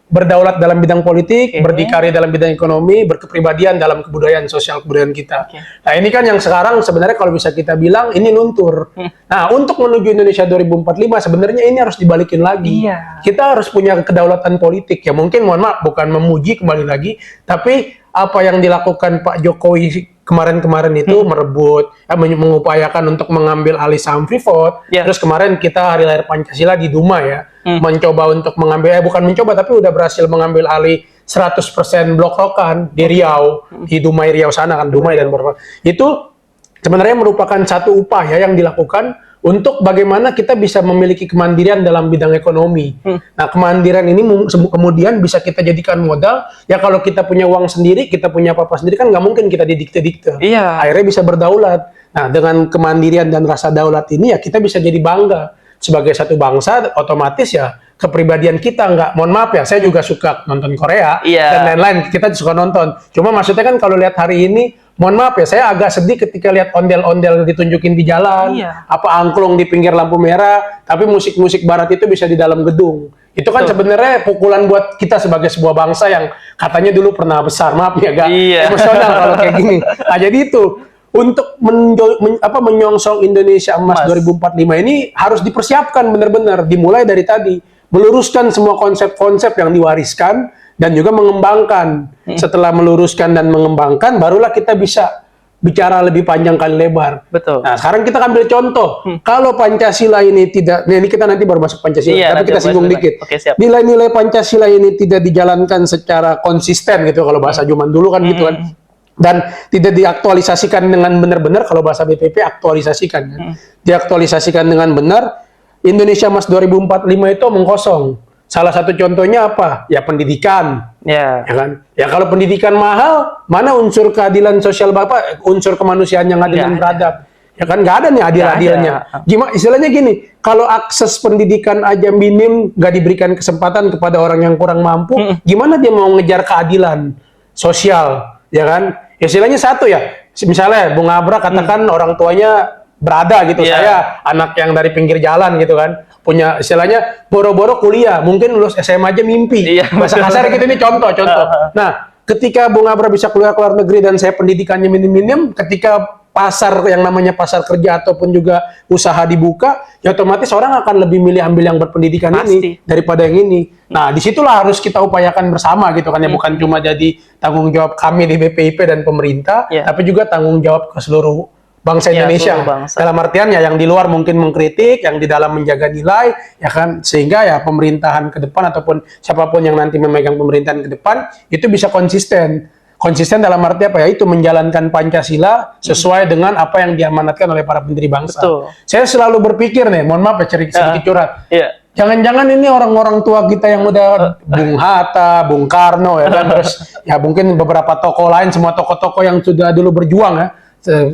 berdaulat dalam bidang politik,
Oke.
berdikari dalam bidang ekonomi, berkepribadian dalam kebudayaan, sosial kebudayaan kita.
Oke.
Nah ini kan yang sekarang sebenarnya kalau bisa kita bilang ini luntur. Nah untuk menuju Indonesia 2045 sebenarnya ini harus dibalikin lagi.
Iya.
Kita harus punya kedaulatan politik. Ya mungkin mohon maaf bukan memuji kembali lagi, tapi apa yang dilakukan Pak Jokowi kemarin-kemarin itu merebut, mengupayakan untuk mengambil alih saham Freeport.
Ya.
Terus kemarin kita Hari Lahir Pancasila di Duma ya, mencoba untuk mengambil, bukan mencoba tapi udah berhasil mengambil alih 100% blok rokan di Riau, di Dumai Riau sana kan, Dumai dan beberapa. Itu sebenarnya merupakan satu upaya yang dilakukan untuk bagaimana kita bisa memiliki kemandirian dalam bidang ekonomi. Nah, kemandirian ini kemudian bisa kita jadikan modal, ya kalau kita punya uang sendiri, kita punya apa-apa sendiri, kan nggak mungkin kita didikte-dikte.
Iya.
Akhirnya bisa berdaulat. Nah, dengan kemandirian dan rasa daulat ini, ya kita bisa jadi bangga. Sebagai satu bangsa, otomatis ya kepribadian kita nggak, mohon maaf ya, saya juga suka nonton Korea,
Iya.
dan lain-lain, kita suka nonton. Cuma maksudnya kan kalau lihat hari ini, mohon maaf ya, saya agak sedih ketika lihat ondel-ondel ditunjukin di jalan,
Iya.
apa angklung di pinggir lampu merah, tapi musik-musik barat itu bisa di dalam gedung. Itu kan
Betul.
sebenarnya pukulan buat kita sebagai sebuah bangsa yang katanya dulu pernah besar, maaf ya, agak
Iya.
emosional kalau kayak gini. Nah, jadi itu untuk menyongsong Indonesia Emas 2045 ini harus dipersiapkan benar-benar, dimulai dari tadi, meluruskan semua konsep-konsep yang diwariskan dan juga mengembangkan. Setelah meluruskan dan mengembangkan, barulah kita bisa bicara lebih panjang kali lebar.
Betul.
Nah, sekarang kita ambil contoh. Kalau Pancasila ini tidak, nah ini kita nanti baru masuk Pancasila,
Iya,
tapi
nanti
kita singgung
bahas
dikit.
Oke, siap.
Nilai-nilai Pancasila ini tidak dijalankan secara konsisten gitu kalau bahasa zaman dulu kan gitu kan. Dan tidak diaktualisasikan dengan benar-benar, kalau bahasa BPP aktualisasikan kan. Diaktualisasikan dengan benar, Indonesia Emas 2045 itu omong kosong. Salah satu contohnya apa? Ya pendidikan.
Ya.
Ya kan? Ya kalau pendidikan mahal, mana unsur keadilan sosial Bapak, unsur kemanusiaan yang adil
Nggak
dan
ada.
beradab? Ya kan nggak ada nih adil-adilnya.
Nggak ada.
Gimana istilahnya gini, kalau akses pendidikan aja minim, nggak diberikan kesempatan kepada orang yang kurang mampu, gimana dia mau ngejar keadilan sosial, ya kan? Istilahnya satu ya, misalnya Bung Abra katakan orang tuanya berada gitu,
Iya.
saya anak yang dari pinggir jalan gitu kan, punya istilahnya boro-boro kuliah, mungkin lulus SMA aja mimpi.
Iya,
Bahasa
betul.
kasar gitu, ini contoh. Nah, ketika Bung Abra bisa keluar negeri dan saya pendidikannya minim-minim, ketika pasar yang namanya pasar kerja ataupun juga usaha dibuka, ya otomatis orang akan lebih milih ambil yang berpendidikan
Pasti.
ini daripada yang ini. Nah, disitulah harus kita upayakan bersama gitu kan, ya bukan cuma jadi tanggung jawab kami di BPIP dan pemerintah,
Iya.
tapi juga tanggung jawab ke seluruh bangsa
Iya,
Indonesia.
seluruh bangsa.
Dalam artian ya yang di luar mungkin mengkritik, yang di dalam menjaga nilai, ya kan, sehingga ya pemerintahan ke depan ataupun siapapun yang nanti memegang pemerintahan ke depan itu bisa konsisten. Konsisten dalam arti apa ya? Itu menjalankan Pancasila sesuai dengan apa yang diamanatkan oleh para pendiri bangsa.
Betul.
Saya selalu berpikir nih, mohon maaf ya sedikit curhat.
Iya.
Jangan-jangan ini orang-orang tua kita yang udah Bung Hatta, Bung Karno ya kan, terus ya mungkin beberapa tokoh lain, semua tokoh-tokoh yang sudah dulu berjuang ya,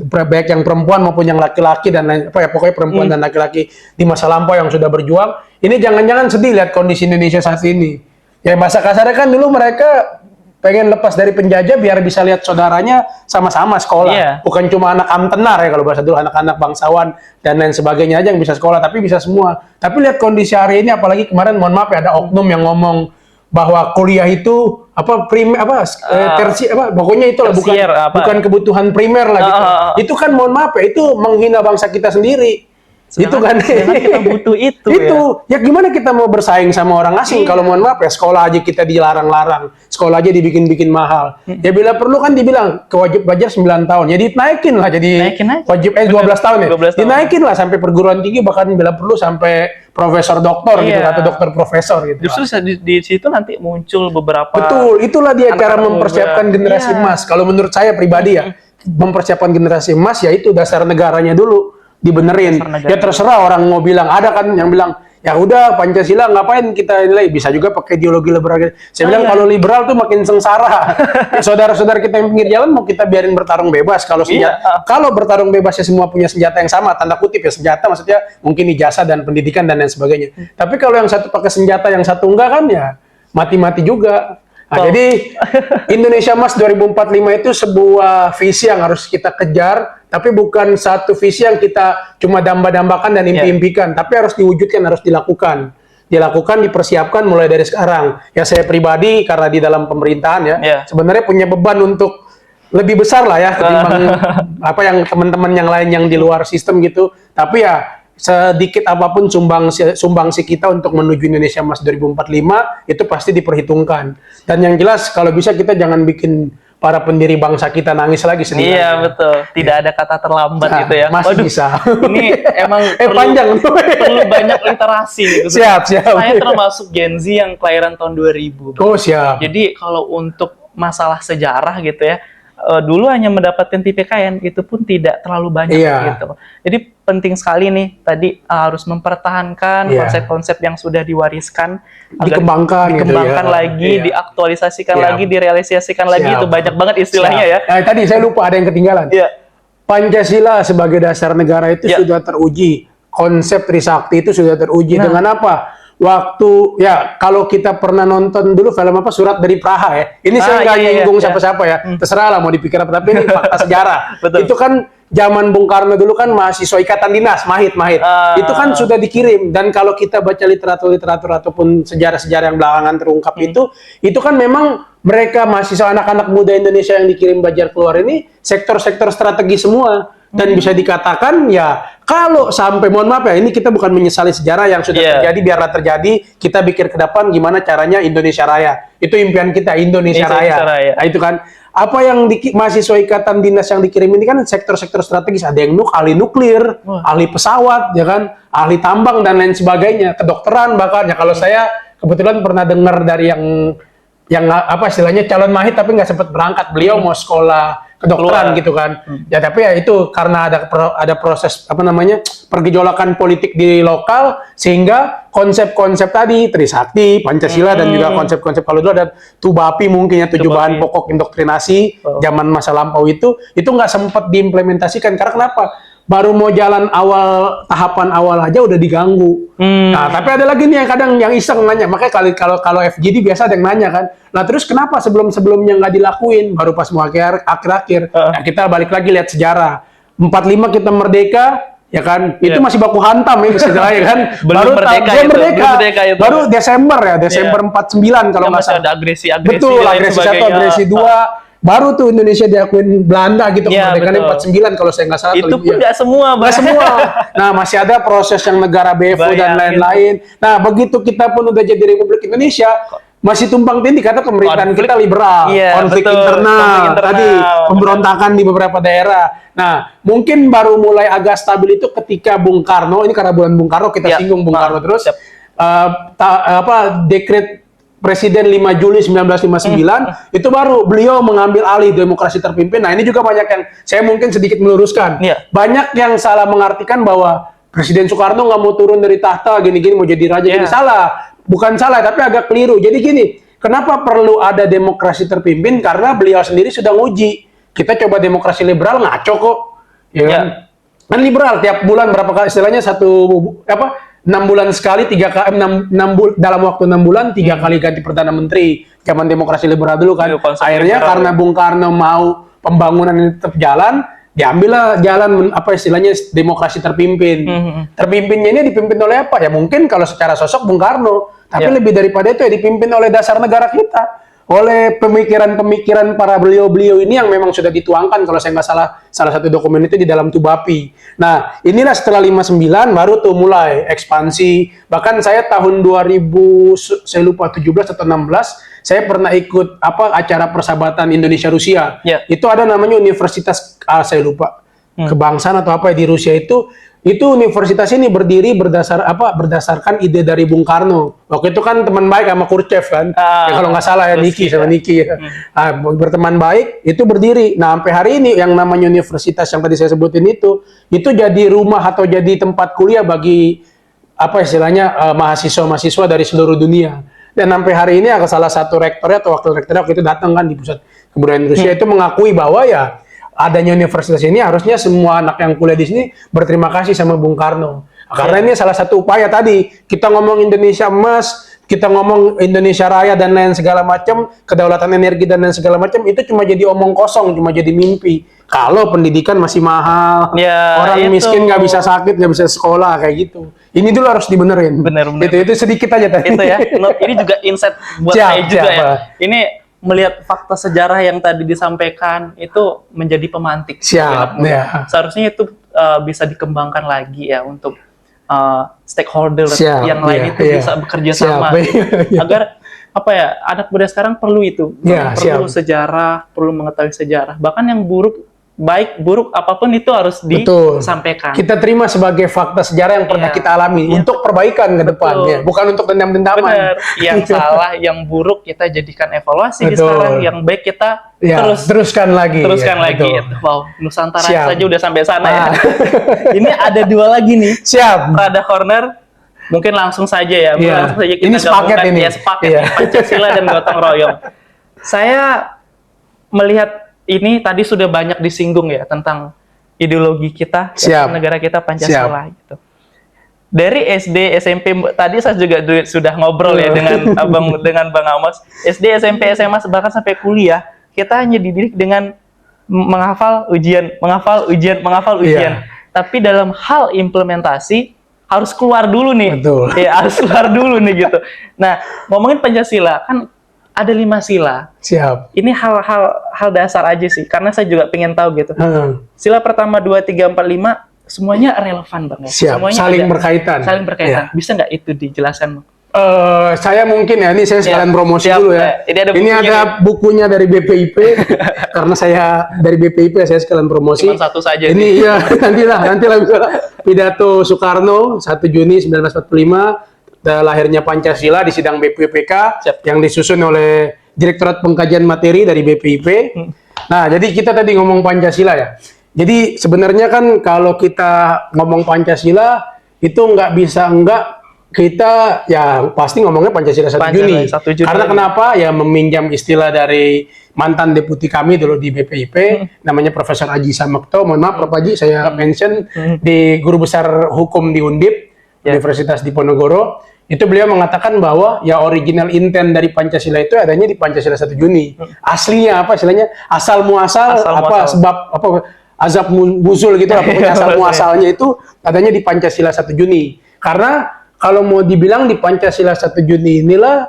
baik yang perempuan maupun yang laki-laki dan lain, apa ya, pokoknya perempuan dan laki-laki di masa lampau yang sudah berjuang, ini jangan-jangan sedih lihat kondisi Indonesia saat ini. Ya bahasa kasarnya kan dulu mereka pengen lepas dari penjajah biar bisa lihat saudaranya sama-sama sekolah.
Iya.
Bukan cuma anak amtenar ya kalau bahasa dulu, anak-anak bangsawan dan lain sebagainya aja yang bisa sekolah, tapi bisa semua. Tapi lihat kondisi hari ini, apalagi kemarin mohon maaf ya ada oknum yang ngomong bahwa kuliah itu tersi apa pokoknya itu lah,
tersier,
bukan kebutuhan primer lah gitu. Itu kan mohon maaf ya, itu menghina bangsa kita sendiri. Itu kan
kita butuh itu
ya gimana kita mau bersaing sama orang asing kalau mohon maaf ya, sekolah aja kita dilarang-larang, sekolah aja dibikin-bikin mahal. Ya bila perlu kan dibilang kewajib belajar 9 tahun, ya dinaikin lah jadi wajib 12 tahun ya,
12 tahun.
dinaikin lah sampai perguruan tinggi, bahkan bila perlu sampai profesor doktor gitu atau dokter profesor gitu.
Justru di situ nanti muncul beberapa.
Betul, itulah dia cara mempersiapkan generasi emas. Kalau menurut saya pribadi ya, mempersiapkan generasi emas ya itu dasar negaranya dulu dibenerin. Ya terserah orang mau bilang, ada kan yang bilang ya udah Pancasila ngapain kita nilai, bisa juga pakai ideologi liberal. Saya bilang kalau liberal tuh makin sengsara. Ya, saudara-saudara kita yang pinggir jalan mau kita biarin bertarung bebas, kalau kalau bertarung bebas ya semua punya senjata yang sama, tanda kutip ya senjata, maksudnya mungkin ijazah dan pendidikan dan lain sebagainya. Tapi kalau yang satu pakai senjata yang satu enggak kan ya mati-mati juga. Nah, jadi Indonesia Emas 2045 itu sebuah visi yang harus kita kejar, tapi bukan satu visi yang kita cuma damba-dambakan dan impi-impikan, tapi harus diwujudkan, harus dilakukan, dipersiapkan mulai dari sekarang. Ya saya pribadi karena di dalam pemerintahan sebenarnya punya beban untuk lebih besar lah ya ketimbang apa yang teman-teman yang lain yang di luar sistem gitu. Tapi ya sedikit apapun sumbangsi kita untuk menuju Indonesia Emas 2045 itu pasti diperhitungkan. Dan yang jelas kalau bisa kita jangan bikin para pendiri bangsa kita nangis lagi sendiri.
Iya betul, tidak ada kata terlambat gitu ya.
Masih bisa.
Ini emang
panjang
perlu banyak literasi gitu.
Siap.
Saya termasuk Gen Z yang kelahiran tahun 2000.
Oh siap.
Jadi kalau untuk masalah sejarah gitu ya, dulu hanya mendapatkan TPKN itu pun tidak terlalu banyak gitu. Jadi penting sekali nih tadi harus mempertahankan konsep-konsep yang sudah diwariskan,
dikembangkan
lagi, diaktualisasikan lagi, direalisasikan lagi. Itu banyak banget istilahnya ya.
Nah, tadi saya lupa ada yang ketinggalan. Pancasila sebagai dasar negara itu sudah teruji. Konsep Trisakti itu sudah teruji. Dengan apa? Waktu kalau kita pernah nonton dulu film apa Surat dari Praha ya. Ini saya nggak nyinggung siapa-siapa ya. Terserah lah mau dipikir apa, tapi ini fakta sejarah. Itu kan zaman Bung Karno dulu kan mahasiswa Ikatan Dinas, Mahit. Itu kan sudah dikirim, dan kalau kita baca literatur ataupun sejarah-sejarah yang belakangan terungkap itu kan memang mereka mahasiswa anak-anak muda Indonesia yang dikirim belajar keluar ini sektor-sektor strategi semua. Dan bisa dikatakan ya kalau sampai mohon maaf ya, ini kita bukan menyesali sejarah yang sudah terjadi, biarlah terjadi, kita pikir ke depan gimana caranya Indonesia Raya. Itu impian kita, Indonesia Raya. Nah, itu kan apa yang mahasiswa Ikatan Dinas yang dikirim ini kan sektor-sektor strategis, ada yang ahli nuklir, ahli pesawat, ya kan, ahli tambang dan lain sebagainya, kedokteran bahkan. Ya kalau saya kebetulan pernah dengar dari yang apa istilahnya calon mahit tapi nggak sempat berangkat, beliau mau sekolah kedokteran gitu kan. Ya tapi ya itu karena ada proses pergejolakan politik di lokal, sehingga konsep-konsep tadi Trisakti, Pancasila dan juga konsep-konsep kalau dulu ada Tubapi mungkin ya, 7 bahan pokok indoktrinasi zaman masa lampau itu nggak sempat diimplementasikan. Karena kenapa? Baru mau jalan tahapan awal aja udah diganggu. Nah, tapi ada lagi nih yang kadang yang iseng nanya, makanya kalau FGD biasa ada yang nanya kan, nah terus kenapa sebelumnya nggak dilakuin, baru pas mau akhir-akhir. Nah, kita balik lagi lihat sejarah. 45 kita merdeka, ya kan, itu masih baku hantam ya istilahnya kan.
Belum merdeka itu.
Baru Desember 49 kalau nggak salah.
Ada agresi.
Betul, agresi 1, agresi 2. Baru tuh Indonesia diakuin Belanda gitu, kemerdekaan 49 kalau saya nggak salah.
Itu pun nggak semua,
Nggak semua. Nah, masih ada proses yang negara BFO dan lain-lain. Nah, begitu kita pun udah jadi Republik Indonesia, masih tumpang tindih karena pemerintahan kita liberal, konflik internal, tadi pemberontakan di beberapa daerah. Nah, mungkin baru mulai agak stabil itu ketika Bung Karno, ini karena bulan Bung Karno kita singgung Bung Karno terus, dekret Presiden 5 Juli 1959, itu baru beliau mengambil alih demokrasi terpimpin. Nah, ini juga banyak yang saya mungkin sedikit meluruskan. Banyak yang salah mengartikan bahwa Presiden Soekarno nggak mau turun dari tahta, gini-gini mau jadi raja. Ini salah. Bukan salah, tapi agak keliru. Jadi gini, kenapa perlu ada demokrasi terpimpin? Karena beliau sendiri sudah nguji. Kita coba demokrasi liberal, ngaco kok. Ya kan? Kan liberal, tiap bulan berapa kali, istilahnya 6 bulan sekali, dalam waktu 6 bulan 3 kali ganti Perdana Menteri. Zaman demokrasi liberal dulu kan. Akhirnya karena Bung Karno mau pembangunan ini tetap jalan, diambillah jalan istilahnya demokrasi terpimpin. Terpimpinnya ini dipimpin oleh apa? Ya mungkin kalau secara sosok Bung Karno, tapi lebih daripada itu ya dipimpin oleh dasar negara kita. oleh pemikiran-pemikiran para beliau-beliau ini yang memang sudah dituangkan kalau saya nggak salah satu dokumen itu di dalam Tubapi. Nah, inilah setelah 59 baru tuh mulai ekspansi. Bahkan saya tahun 2000 saya lupa 17 atau 16 saya pernah ikut acara persahabatan Indonesia Rusia.
Ya.
Itu ada namanya Universitas saya lupa kebangsaan atau apa di Rusia itu universitas ini berdiri berdasarkan ide dari Bung Karno. Waktu itu kan teman baik sama Khrushchev kan. Ya, kalau nggak salah ya Niki sama Niki ya. Berteman baik itu berdiri. Nah, sampai hari ini yang namanya universitas yang tadi saya sebutin itu jadi rumah atau jadi tempat kuliah bagi istilahnya mahasiswa-mahasiswa dari seluruh dunia. Dan sampai hari ini salah satu rektornya atau wakil rektornya waktu itu datang kan di pusat kebudayaan Rusia itu mengakui bahwa ya adanya universitas ini harusnya semua anak yang kuliah di sini berterima kasih sama Bung Karno. Karena ini salah satu upaya tadi kita ngomong Indonesia emas, kita ngomong Indonesia Raya dan lain segala macam, kedaulatan energi dan lain segala macam itu cuma jadi omong kosong, cuma jadi mimpi. Kalau pendidikan masih mahal, orang miskin nggak bisa sakit, nggak bisa sekolah kayak gitu. Ini dulu harus dibenerin.
Bener.
Itu sedikit aja tadi.
Itu ya. Ini juga insight buat saya juga ya. Ini melihat fakta sejarah yang tadi disampaikan itu menjadi pemantik.
Siap. Ya.
Seharusnya itu bisa dikembangkan lagi ya untuk stakeholder yang lain itu bisa bekerja sama agar anak muda sekarang perlu itu, perlu sejarah, perlu mengetahui sejarah. Bahkan yang baik buruk apapun itu harus disampaikan.
Kita terima sebagai fakta sejarah yang pernah kita alami untuk perbaikan ke depan, ya. Bukan untuk dendam-dendaman.
Benar. Yang salah, yang buruk kita jadikan evaluasi di sekarang, yang baik kita
teruskan lagi.
Wow, Nusantara saja udah sampai sana ya. Ini ada 2 lagi nih.
Siap.
Rada Corner. Mungkin langsung saja ya. Langsung saja kita
sepaket ini.
Sepaket. Pancasila dan gotong royong. Saya melihat ini tadi sudah banyak disinggung ya tentang ideologi kita, negara kita Pancasila gitu. Dari SD, SMP tadi saya juga sudah ngobrol ya dengan Bang Amos. SD, SMP, SMA bahkan sampai kuliah kita hanya dididik dengan menghafal ujian. Tapi dalam hal implementasi harus keluar dulu nih.
Betul.
Ya, harus keluar dulu nih gitu. Nah, ngomongin Pancasila kan ada 5 sila.
Siap.
Ini hal dasar aja sih, karena saya juga pengen tahu gitu. Sila pertama, 2, 3, 4, 5, semuanya relevan Bang.
Siap.
Semuanya
saling berkaitan.
Ya. Bisa nggak itu dijelaskan Bang?
Saya mungkin ini saya sekalian promosi dulu ya. Ini ada bukunya dari BPIP, karena saya dari BPIP saya sekalian promosi.
Cuma satu saja.
Ini ya nantilah bisa. Pidato Soekarno 1 Juni 1945. Lahirnya Pancasila di sidang BPUPK yang disusun oleh Direktorat Pengkajian Materi dari BPIP. Nah, jadi kita tadi ngomong Pancasila ya. Jadi sebenarnya kan kalau kita ngomong Pancasila itu nggak bisa kita ya pasti ngomongnya Pancasila 1 Juni. Karena kenapa? Ya meminjam istilah dari mantan deputi kami dulu di BPIP, namanya Profesor Aji Samekto. Mohon maaf Prof Aji, saya mention di guru besar hukum di Undip, Universitas Diponegoro. Itu beliau mengatakan bahwa ya original intent dari Pancasila itu adanya di Pancasila 1 Juni. Aslinya istilahnya asal muasal sebab azab musul gitu pokoknya asal muasalnya itu adanya di Pancasila 1 Juni. Karena kalau mau dibilang di Pancasila 1 Juni inilah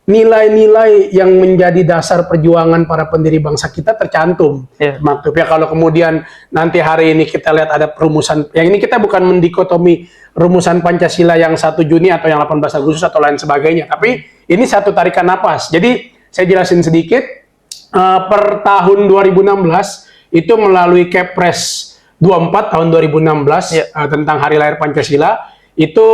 nilai-nilai yang menjadi dasar perjuangan para pendiri bangsa kita tercantum. Maksudnya kalau kemudian nanti hari ini kita lihat ada perumusan, yang ini kita bukan mendikotomi rumusan Pancasila yang 1 Juni atau yang 18 Agustus atau lain sebagainya, tapi ini satu tarikan napas. Jadi saya jelasin sedikit, per tahun 2016 itu melalui Kepres 24 tahun 2016 tentang Hari Lahir Pancasila, itu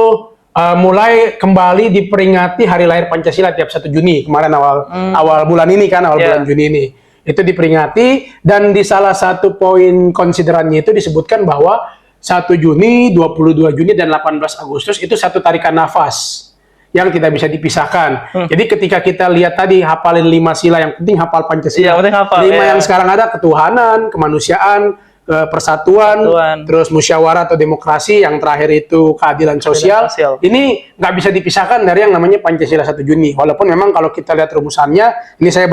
mulai kembali diperingati Hari Lahir Pancasila tiap 1 Juni kemarin awal bulan ini kan, bulan Juni ini. Itu diperingati dan di salah satu poin konsiderannya itu disebutkan bahwa 1 Juni, 22 Juni, dan 18 Agustus itu satu tarikan nafas yang tidak bisa dipisahkan. Jadi ketika kita lihat tadi hafalin 5 sila, yang penting hafal Pancasila. 5 yang sekarang ada ketuhanan, kemanusiaan, persatuan, terus musyawarah atau demokrasi, yang terakhir itu keadilan sosial. Ini nggak bisa dipisahkan dari yang namanya Pancasila 1 Juni. Walaupun memang kalau kita lihat rumusannya, ini saya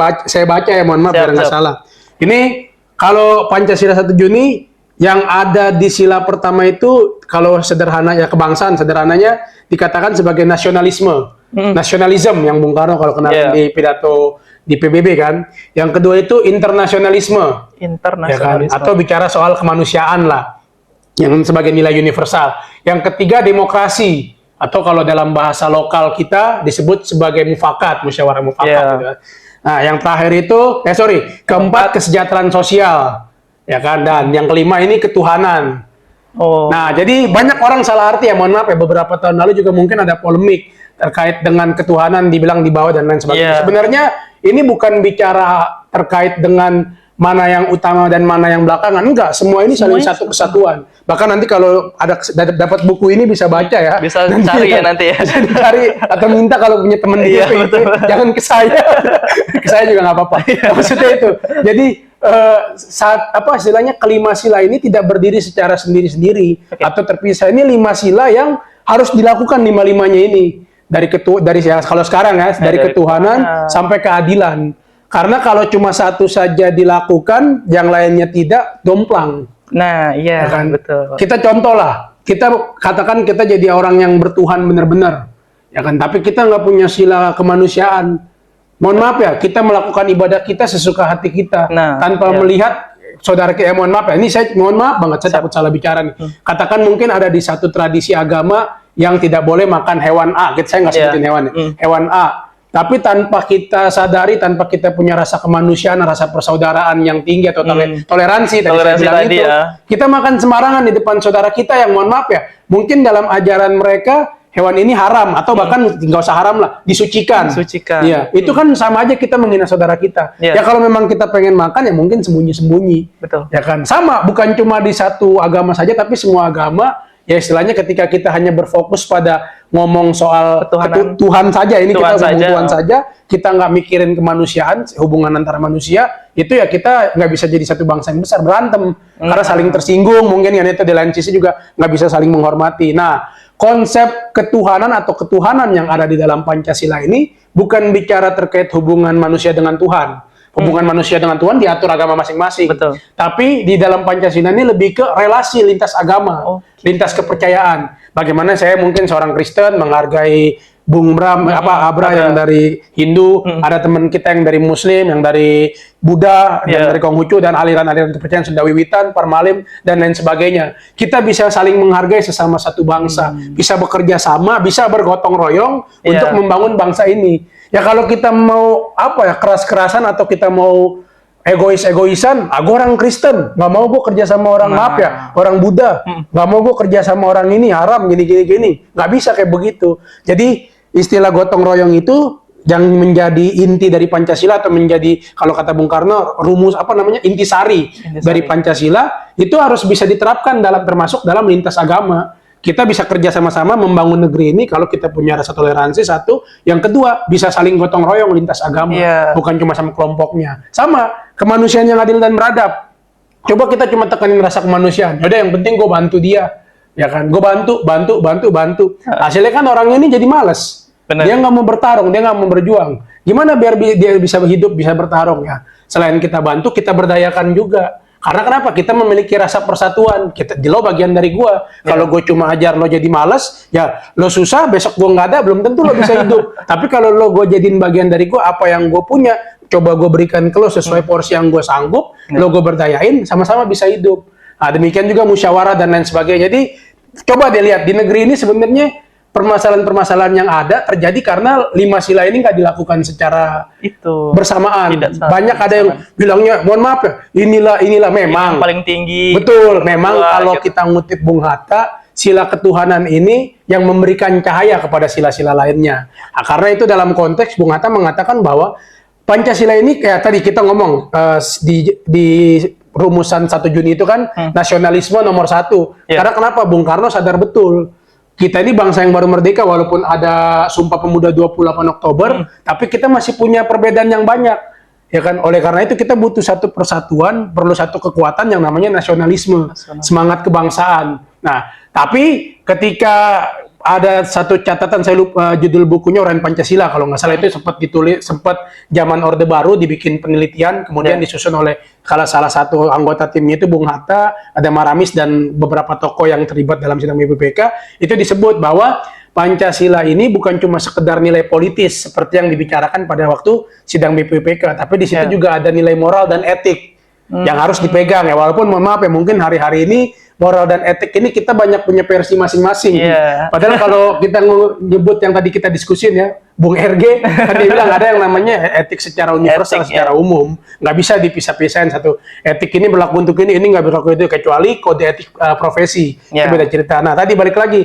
baca ya, mohon maaf biar nggak salah. Ini kalau Pancasila 1 Juni yang ada di sila pertama itu, kalau sederhana ya kebangsaan, sederhananya dikatakan sebagai nasionalisme, nasionalisme yang Bung Karno kalau kenal di pidato di PBB kan. Yang kedua itu internasionalisme, ya kan?
Internasionalisme.
Atau bicara soal kemanusiaan lah, yang sebagai nilai universal. Yang ketiga demokrasi, atau kalau dalam bahasa lokal kita disebut sebagai mufakat, musyawarah mufakat.
Yeah.
Gitu kan. Nah, yang terakhir itu, keempat kesejahteraan sosial, ya kan. Dan yang kelima ini ketuhanan.
Oh.
Nah, jadi banyak orang salah arti ya, mohon maaf ya, beberapa tahun lalu juga mungkin ada polemik terkait dengan ketuhanan, dibilang di bawah dan lain sebagainya.
Yeah.
Sebenarnya ini bukan bicara terkait dengan mana yang utama dan mana yang belakangan, enggak, semua ini saling
Semuanya
satu kesatuan. Bahkan nanti kalau ada dapat buku ini bisa baca ya.
Bisa cari ya nanti ya.
Bisa dicari atau minta kalau punya teman di
Iya,
GP,
betul.
jangan ke saya. Ke saya juga nggak apa-apa. Maksudnya itu. Jadi saat istilahnya kelima sila ini tidak berdiri secara sendiri-sendiri atau terpisah. Ini 5 sila yang harus dilakukan 5-5-nya ini. Dari kalau sekarang ya, dari ketuhanan sampai keadilan. Karena kalau cuma satu saja dilakukan, yang lainnya tidak, jomplang.
Nah, iya,
Ya kan?
betul.
Kita contoh lah, kita katakan kita jadi orang yang bertuhan benar-benar, ya kan? Tapi kita nggak punya sila kemanusiaan. Mohon maaf ya, kita melakukan ibadah kita sesuka hati kita, tanpa melihat saudara kita. Mohon maaf ya, ini saya mohon maaf banget, saya takut salah bicara nih. Katakan mungkin ada di satu tradisi agama yang tidak boleh makan hewan A, saya nggak sebutin hewan, hewan A. Tapi tanpa kita sadari, tanpa kita punya rasa kemanusiaan, rasa persaudaraan yang tinggi atau toleransi tadi saya bilang itu, kita makan sembarangan di depan saudara kita yang mohon maaf ya, mungkin dalam ajaran mereka hewan ini haram atau bahkan nggak usah haram lah, disucikan. Iya, itu kan sama aja kita menghina saudara kita. Ya kalau memang kita pengen makan ya mungkin sembunyi-sembunyi.
Betul.
Ya kan, sama, bukan cuma di satu agama saja, tapi semua agama. Ya istilahnya ketika kita hanya berfokus pada ngomong soal Tuhan saja, ini Tuhan kita ngomong Tuhan saja, kita nggak mikirin kemanusiaan, hubungan antara manusia, itu ya kita nggak bisa jadi satu bangsa yang besar, berantem. Karena saling tersinggung, mungkin yang itu di lain sisi juga nggak bisa saling menghormati. Nah, konsep ketuhanan atau ketuhanan yang ada di dalam Pancasila ini bukan bicara terkait hubungan manusia dengan Tuhan. Hubungan manusia dengan Tuhan diatur agama masing-masing. Tapi di dalam Pancasila ini lebih ke relasi lintas agama, lintas kepercayaan. Bagaimana saya mungkin seorang Kristen menghargai Bung Bram, Abra yang dari Hindu, ada teman kita yang dari Muslim, yang dari Buddha, yang dari Konghucu, dan aliran-aliran kepercayaan Sunda Wiwitan, Parmalim, dan lain sebagainya. Kita bisa saling menghargai sesama satu bangsa, bisa bekerja sama, bisa bergotong royong untuk membangun bangsa ini. Ya kalau kita mau keras-kerasan atau kita mau egois-egoisan, gue orang Kristen, nggak mau gue kerja sama orang orang Buddha, nggak mau gue kerja sama orang ini haram gini, nggak bisa kayak begitu. Jadi istilah gotong royong itu yang menjadi inti dari Pancasila atau menjadi kalau kata Bung Karno rumus intisari dari Pancasila itu harus bisa diterapkan termasuk dalam lintas agama. Kita bisa kerja sama-sama membangun negeri ini kalau kita punya rasa toleransi, satu. Yang kedua, bisa saling gotong royong lintas agama. Bukan cuma sama kelompoknya. Sama, kemanusiaan yang adil dan beradab. Coba kita cuma tekanin rasa kemanusiaan. Yaudah, yang penting gue bantu dia. Ya kan? Gue bantu. Hasilnya kan orang ini jadi males. Dia nggak mau bertarung, dia nggak mau berjuang. Gimana biar dia bisa hidup, bisa bertarung ya? Selain kita bantu, kita berdayakan juga. Karena kenapa? Kita memiliki rasa persatuan. Lo bagian dari gua. Kalau gue cuma ajar lo jadi malas, ya lo susah, besok gua nggak ada, belum tentu lo bisa hidup. Tapi kalau lo gue jadiin bagian dari gua, apa yang gue punya, coba gue berikan ke lo sesuai porsi yang gue sanggup, lo gue berdayain, sama-sama bisa hidup. Nah, demikian juga musyawarah dan lain sebagainya. Jadi, coba dilihat, di negeri ini sebenarnya permasalahan-permasalahan yang ada terjadi karena 5 sila ini nggak dilakukan secara bersamaan. Banyak ada yang bilangnya, mohon maaf ya, inilah memang
yang paling tinggi.
Betul, memang kalau kita ngutip Bung Hatta, sila ketuhanan ini yang memberikan cahaya kepada sila-sila lainnya. Nah, karena itu dalam konteks Bung Hatta mengatakan bahwa Pancasila ini kayak tadi kita ngomong di rumusan 1 Juni itu kan nasionalisme nomor 1. Karena kenapa? Bung Karno sadar betul. Kita ini bangsa yang baru merdeka walaupun ada Sumpah Pemuda 28 Oktober, tapi kita masih punya perbedaan yang banyak. Ya kan? Oleh karena itu kita butuh satu persatuan, perlu satu kekuatan yang namanya nasionalisme, semangat kebangsaan. Nah, tapi ketika ada satu catatan, saya lupa judul bukunya Orang Pancasila kalau nggak salah, itu sempat zaman Orde Baru dibikin penelitian, kemudian disusun oleh salah satu anggota timnya itu Bung Hatta, ada Maramis dan beberapa tokoh yang terlibat dalam sidang BPPK. Itu disebut bahwa Pancasila ini bukan cuma sekedar nilai politis seperti yang dibicarakan pada waktu sidang BPUPK, tapi di situ juga ada nilai moral dan etik yang harus dipegang ya. Walaupun mohon maaf ya, mungkin hari-hari ini moral dan etik ini kita banyak punya versi masing-masing. Padahal kalau kita nyebut yang tadi kita diskusin ya, Bung RG kan dia bilang ada yang namanya etik secara universal, secara umum, nggak bisa dipisah-pisahin satu. Etik ini berlaku untuk ini nggak berlaku itu, kecuali kode etik profesi. Itu beda cerita. Nah tadi balik lagi.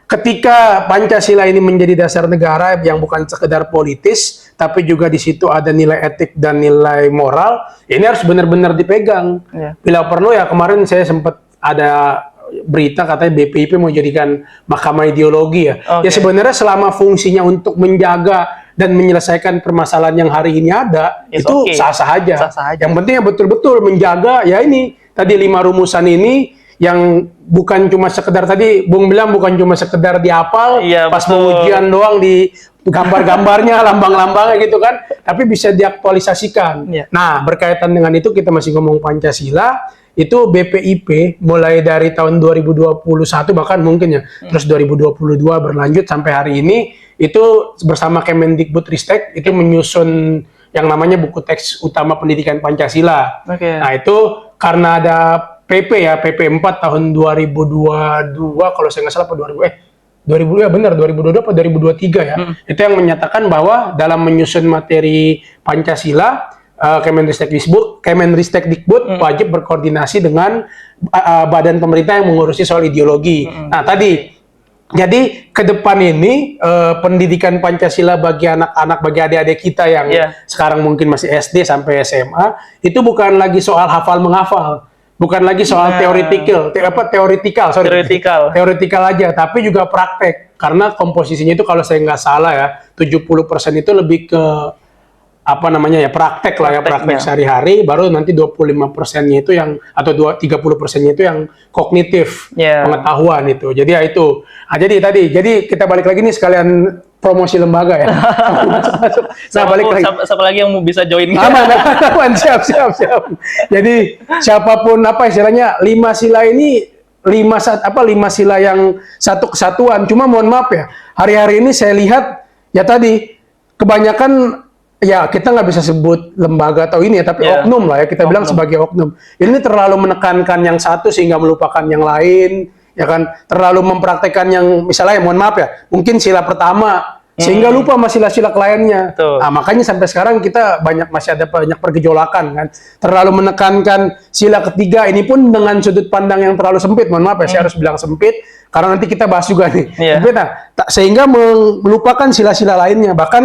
Ketika Pancasila ini menjadi dasar negara yang bukan sekedar politis, tapi juga di situ ada nilai etik dan nilai moral, ini harus benar-benar dipegang. Bila perlu ya, kemarin saya sempat ada berita katanya BPIP mau jadikan mahkamah ideologi ya. Ya sebenarnya selama fungsinya untuk menjaga dan menyelesaikan permasalahan yang hari ini ada, itu sah-sah aja. Yang penting ya betul-betul menjaga ya ini tadi 5 rumusan ini, yang bukan cuma sekedar tadi Bung bilang bukan cuma sekedar dihafal, pas pengujian doang di gambar-gambarnya, lambang-lambangnya gitu kan, tapi bisa diaktualisasikan. Nah, berkaitan dengan itu kita masih ngomong Pancasila, itu BPIP mulai dari tahun 2021 bahkan mungkin ya, terus 2022 berlanjut sampai hari ini, itu bersama Kemendikbudristek itu menyusun yang namanya buku teks utama pendidikan Pancasila. Nah, itu karena ada PP ya, PP 4 tahun 2022 kalau saya nggak salah, 2000 ya benar 2022 atau 2023 ya. Itu yang menyatakan bahwa dalam menyusun materi Pancasila, Kemendikbud wajib berkoordinasi dengan badan pemerintah yang mengurusi soal ideologi. Nah tadi, jadi ke depan ini pendidikan Pancasila bagi anak-anak, bagi adik-adik kita yang sekarang mungkin masih SD sampai SMA, itu bukan lagi soal hafal menghafal. Bukan lagi soal teoritikal aja, tapi juga praktek. Karena komposisinya itu kalau saya nggak salah ya, 70% itu lebih ke apa namanya ya, praktek lah ya, praktek sehari-hari, baru nanti 25%-nya itu yang, atau 30%-nya itu yang kognitif, pengetahuan itu. Jadi ya itu. Nah, jadi kita balik lagi nih sekalian promosi lembaga ya. Nah, balik lagi.
Siapa lagi yang mau bisa join?
Aman, siap. Jadi siapapun apa istilahnya, 5 sila ini 5 sila yang satu kesatuan. Cuma mohon maaf ya, hari-hari ini saya lihat ya tadi kebanyakan ya kita nggak bisa sebut lembaga atau ini ya, tapi oknum lah ya, kita bilang sebagai oknum. Ini terlalu menekankan yang satu sehingga melupakan yang lain, ya kan? Terlalu mempraktekkan yang misalnya mohon maaf ya, mungkin sila pertama sehingga lupa sama sila-sila lainnya. Nah, makanya sampai sekarang kita masih ada banyak pergejolakan kan. Terlalu menekankan sila ketiga ini pun dengan sudut pandang yang terlalu sempit. Mohon maaf ya, saya harus bilang sempit karena nanti kita bahas juga nih. Sehingga melupakan sila-sila lainnya. Bahkan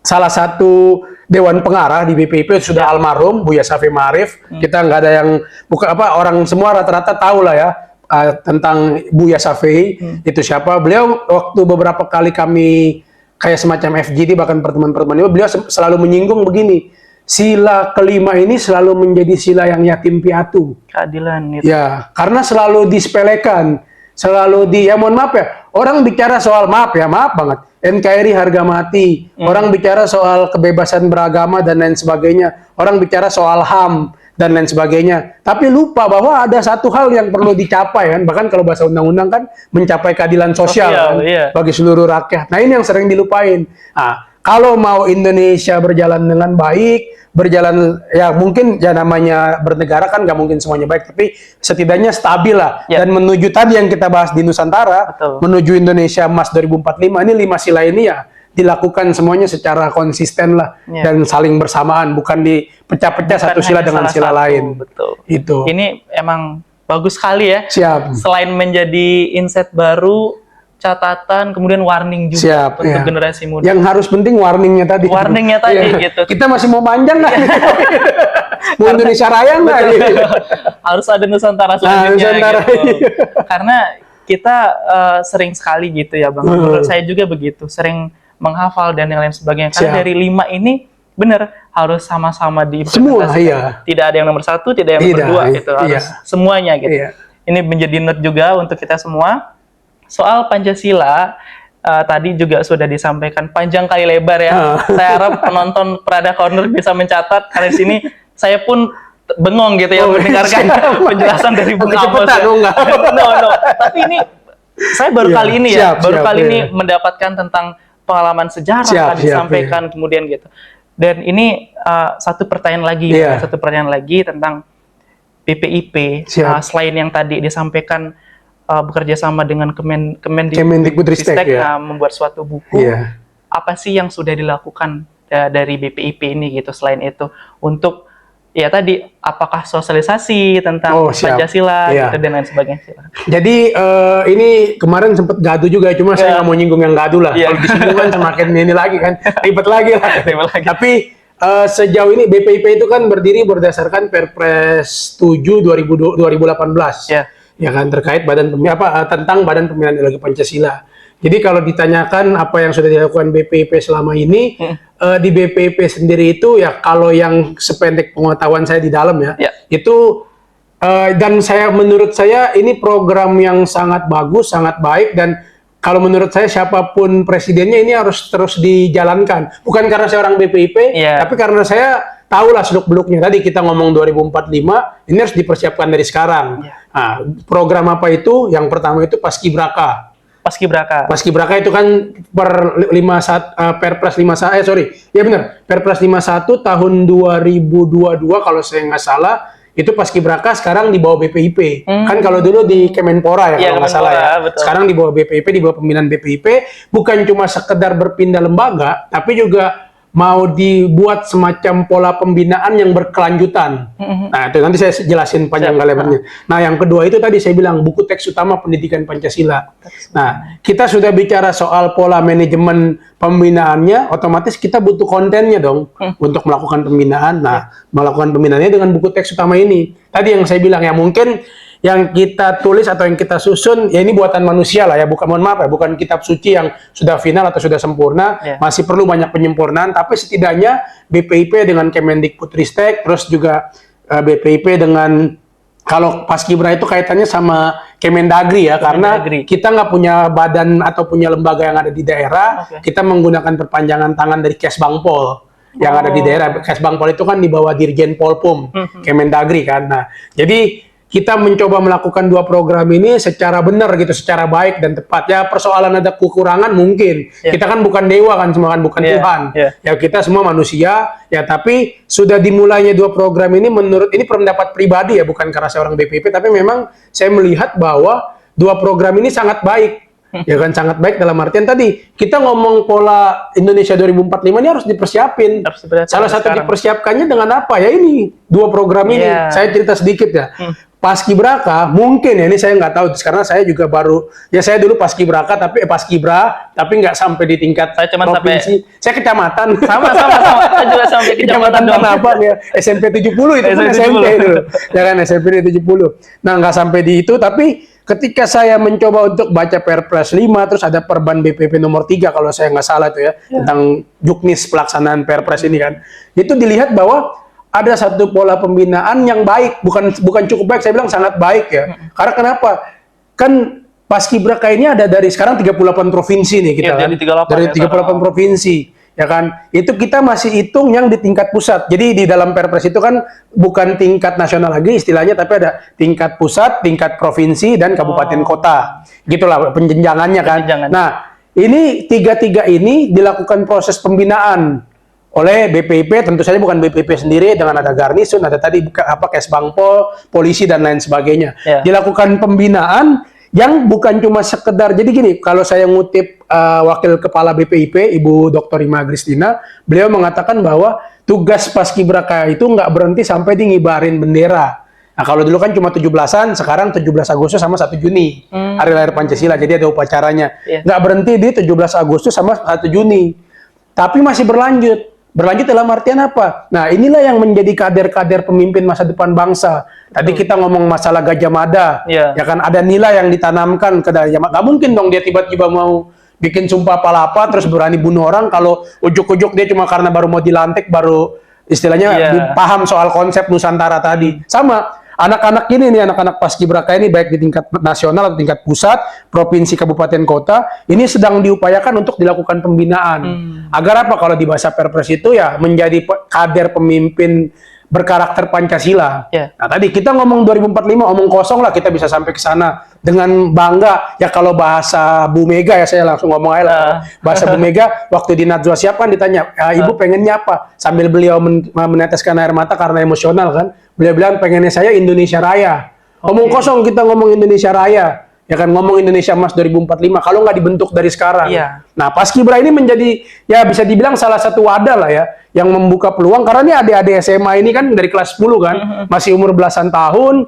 salah satu Dewan Pengarah di BPIP sudah almarhum Buya Shafi'i Ma'arif. Kita nggak ada yang orang semua rata-rata tahu lah ya tentang Buya Shafi'i itu siapa. Beliau waktu beberapa kali kami kayak semacam FGD bahkan pertemuan-pertemuan itu, beliau selalu menyinggung begini, sila kelima ini selalu menjadi sila yang yatim piatu.
Keadilan itu.
Ya, karena selalu disepelekan, ya mohon maaf ya, orang bicara soal maaf banget, NKRI harga mati, orang bicara soal kebebasan beragama dan lain sebagainya, orang bicara soal HAM dan lain sebagainya, tapi lupa bahwa ada satu hal yang perlu dicapai kan, bahkan kalau bahasa undang-undang kan mencapai keadilan sosial kan, bagi seluruh rakyat. Nah ini yang sering dilupain. Nah, kalau mau Indonesia berjalan dengan baik, ya mungkin ya namanya bernegara kan nggak mungkin semuanya baik, tapi setidaknya stabil lah. Dan menuju tadi yang kita bahas di Nusantara, menuju Indonesia Emas 2045, ini 5 sila ini ya dilakukan semuanya secara konsisten lah dan saling bersamaan, bukan dipecah-pecah satu sila dengan sila lain. Itu.
Ini emang bagus sekali ya.
Siap.
Selain menjadi insight baru, catatan, kemudian warning juga untuk generasi muda.
Yang harus penting warningnya tadi.
Warningnya tadi gitu.
Kita masih mau panjang nggak? Mau Indonesia Raya nggak?
Harus ada Nusantara selanjutnya gitu. Karena kita sering sekali gitu ya Bang. Menurut saya juga begitu. Sering menghafal dan yang lain sebagainya. Karena dari 5 ini benar harus sama-sama diimplementasikan. Tidak ada yang nomor 1, tidak ada yang nomor 2 gitu. Harus semuanya gitu. Ini menjadi note juga untuk kita semua. Soal Pancasila tadi juga sudah disampaikan panjang kali lebar ya. Saya harap penonton Prada Corner bisa mencatat karena di sini saya pun bengong gitu ya mendengarkan penjelasan dari Bung Amos.
No.
Tapi ini saya baru
Iya,
kali ini
iya.
mendapatkan tentang pengalaman sejarah tadi disampaikan kemudian gitu. Dan ini satu pertanyaan lagi tentang BPIP. Selain yang tadi disampaikan bekerja sama dengan Kemendikbudristek membuat suatu buku. Apa sih yang sudah dilakukan dari BPIP ini gitu selain itu untuk ya tadi apakah sosialisasi tentang Pancasila gitu dan lain sebagainya.
Jadi ini kemarin sempat gaduh juga, cuma saya nggak mau nyinggung yang gaduh lah. Kalau disinggung kan semakin ini lagi kan, ribet lagi lah. Tapi sejauh ini BPIP itu kan berdiri berdasarkan Perpres 7 2018. Ya kan, terkait tentang Badan Pembinaan Ideologi Pancasila. Jadi kalau ditanyakan apa yang sudah dilakukan BPIP selama ini, di BPIP sendiri itu ya kalau yang sependek pengetahuan saya di dalam itu dan menurut saya ini program yang sangat bagus, sangat baik, dan kalau menurut saya siapapun presidennya ini harus terus dijalankan. Bukan karena saya orang BPIP, tapi karena saya tahulah seluk-beluknya. Tadi kita ngomong 2045, ini harus dipersiapkan dari sekarang. Nah, program apa itu? Yang pertama itu Paskibraka. Paskibraka itu kan Perpres 51 tahun 2022 kalau saya nggak salah, itu Paskibraka sekarang di bawah BPIP. Kan kalau dulu di Kemenpora kalau nggak salah ya. Betul. Sekarang di bawah BPIP, di bawah pembinaan BPIP, bukan cuma sekedar berpindah lembaga, tapi juga mau dibuat semacam pola pembinaan yang berkelanjutan. Nah, itu nanti saya jelasin panjang lebarnya. Nah, yang kedua itu tadi saya bilang buku teks utama pendidikan Pancasila. Nah, kita sudah bicara soal pola manajemen pembinaannya, otomatis kita butuh kontennya dong untuk melakukan pembinaan. Nah, melakukan pembinaannya dengan buku teks utama ini. Tadi yang saya bilang ya mungkin yang kita tulis atau yang kita susun ya ini buatan manusia lah ya, bukan kitab suci yang sudah final atau sudah sempurna, masih perlu banyak penyempurnaan, tapi setidaknya BPIP dengan Kemendikbudristek, terus juga BPIP dengan kalau Paskibra itu kaitannya sama Kemendagri ya, karena kita nggak punya badan atau punya lembaga yang ada di daerah, kita menggunakan perpanjangan tangan dari Kesbangpol yang ada di daerah. Kesbangpol itu kan di bawah Dirjen Polpum, Kemendagri kan. Nah, jadi kita mencoba melakukan dua program ini secara benar gitu, secara baik dan tepat. Ya persoalan ada kekurangan mungkin. Kita kan bukan dewa kan, semua kan bukan Tuhan. Ya kita semua manusia. Ya tapi sudah dimulainya dua program ini menurut ini pendapat pribadi ya, bukan karena saya orang BPIP, tapi memang saya melihat bahwa dua program ini sangat baik. Ya kan, sangat baik dalam artian tadi kita ngomong pola Indonesia 2045 ini harus dipersiapin. Salah satu dipersiapkannya dengan apa ya, ini dua program ini. Saya cerita sedikit ya. Paskibraka mungkin ya, ini saya nggak tahu karena saya juga baru ya, saya dulu Paskibraka Paskibra tapi nggak sampai di tingkat provinsi. Saya kecamatan.
Sama. Saya juga sampai kecamatan
Tanah Abang ya. SMP 70 itu kan SMP dulu. Ya kan SMP 70. Nah, nggak sampai di itu, tapi ketika saya mencoba untuk baca Perpres 5, terus ada Perban BPP nomor 3 kalau saya nggak salah itu ya, tentang juknis pelaksanaan Perpres ini kan. Itu dilihat bahwa ada satu pola pembinaan yang baik, bukan cukup baik, saya bilang sangat baik ya. Karena kenapa? Kan Paskibraka ini ada dari sekarang 38 provinsi nih kita kan. Dari 38 provinsi. Ya kan? Itu kita masih hitung yang di tingkat pusat. Jadi di dalam Perpres itu kan bukan tingkat nasional lagi istilahnya, tapi ada tingkat pusat, tingkat provinsi, dan kabupaten kota. Gitulah penjenjangannya kan. Nah, ini tiga ini dilakukan proses pembinaan oleh BPIP, tentu saja bukan BPIP sendiri, dengan ada Garnisun, ada tadi Kesbangpol, polisi dan lain sebagainya. Dilakukan pembinaan yang bukan cuma sekedar, jadi gini, kalau saya ngutip Wakil Kepala BPIP, Ibu Dr. Ima Agristina, beliau mengatakan bahwa tugas Paskibraka itu nggak berhenti sampai di ngibarin bendera. Nah, kalau dulu kan cuma 17-an, sekarang 17 Agustus sama 1 Juni, Hari Lahir Pancasila, jadi ada upacaranya. Nggak berhenti di 17 Agustus sama 1 Juni, tapi masih berlanjut. Berlanjut dalam artian apa? Nah, inilah yang menjadi kader-kader pemimpin masa depan bangsa. Tadi kita ngomong masalah Gajah Mada, ya kan, ada nilai yang ditanamkan ke Gajah Mada. Gak mungkin dong dia tiba-tiba mau bikin sumpah palapa terus berani bunuh orang kalau ujuk-ujuk dia cuma karena baru mau dilantik, baru istilahnya paham soal konsep Nusantara tadi. Sama anak-anak ini nih, anak-anak Paskibraka ini baik di tingkat nasional atau tingkat pusat, provinsi, kabupaten, kota, ini sedang diupayakan untuk dilakukan pembinaan. Agar apa? Kalau di bahasa Perpres itu ya menjadi kader pemimpin berkarakter Pancasila.
Ya.
Nah, tadi kita ngomong 2045, omong kosong lah kita bisa sampai ke sana dengan bangga. Ya kalau bahasa Bu Mega ya saya langsung ngomong aja lah. Bahasa Bu Mega waktu di Najwa Shihab kan ditanya, Ibu pengennya apa? Sambil beliau meneteskan air mata karena emosional kan. Beliau bilang pengennya saya Indonesia Raya. Omong kosong kita ngomong Indonesia Raya. Ya kan ngomong Indonesia Emas 2045 kalau nggak dibentuk dari sekarang.
Iya.
Nah, Paskibra ini menjadi ya bisa dibilang salah satu wadah lah ya yang membuka peluang karena ini adik-adik SMA ini kan dari kelas 10 kan, masih umur belasan tahun,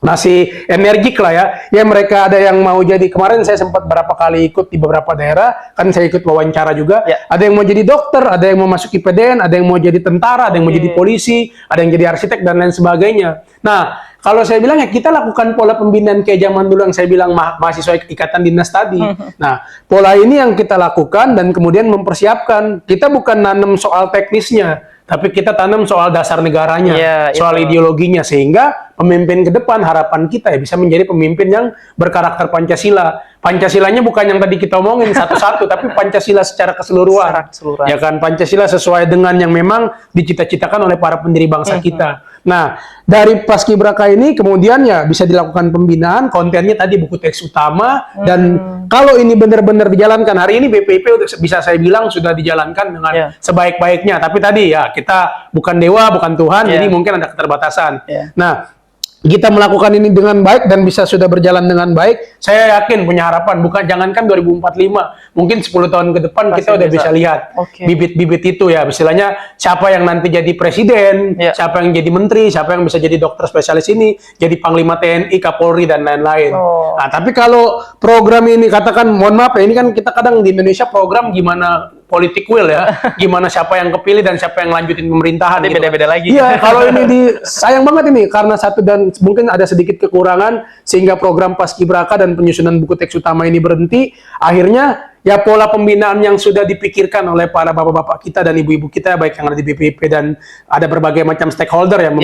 masih energik lah ya. Ya mereka ada yang mau jadi, kemarin saya sempat berapa kali ikut di beberapa daerah, kan saya ikut wawancara juga.
Ya.
Ada yang mau jadi dokter, ada yang mau masuk IPDN, ada yang mau jadi tentara, ada yang mau jadi polisi, ada yang jadi arsitek dan lain sebagainya. Nah, kalau saya bilang ya kita lakukan pola pembinaan kayak zaman dulu yang saya bilang mahasiswa ikatan dinas tadi. Nah, pola ini yang kita lakukan dan kemudian mempersiapkan. Kita bukan nanam soal teknisnya, tapi kita tanam soal dasar negaranya, soal ideologinya, sehingga pemimpin ke depan harapan kita ya bisa menjadi pemimpin yang berkarakter Pancasila. Pancasilanya bukan yang tadi kita omongin satu-satu, tapi Pancasila secara keseluruhan. Ya kan, Pancasila sesuai dengan yang memang dicita-citakan oleh para pendiri bangsa kita. Nah, dari Paskibraka ini kemudian ya bisa dilakukan pembinaan, kontennya tadi buku teks utama, dan kalau ini benar-benar dijalankan, hari ini BPIP bisa saya bilang sudah dijalankan dengan sebaik-baiknya, tapi tadi ya kita bukan dewa, bukan Tuhan, jadi mungkin ada keterbatasan. Nah, kita melakukan ini dengan baik dan bisa sudah berjalan dengan baik, saya yakin punya harapan, bukan jangankan 2045, mungkin 10 tahun ke depan kita udah bisa lihat bibit-bibit itu ya, istilahnya siapa yang nanti jadi presiden, siapa yang jadi menteri, siapa yang bisa jadi dokter spesialis ini, jadi panglima TNI, Kapolri dan lain-lain. Nah, tapi kalau program ini katakan, mohon maaf ya, ini kan kita kadang di Indonesia program gimana politik will ya, gimana siapa yang kepilih dan siapa yang lanjutin pemerintahan. Gitu.
Beda-beda lagi.
Iya, kalau ini sayang banget ini karena satu dan mungkin ada sedikit kekurangan sehingga program Paskibraka dan penyusunan buku teks utama ini berhenti. Akhirnya ya pola pembinaan yang sudah dipikirkan oleh para bapak-bapak kita dan ibu-ibu kita, baik yang ada di BPIP dan ada berbagai macam stakeholder yang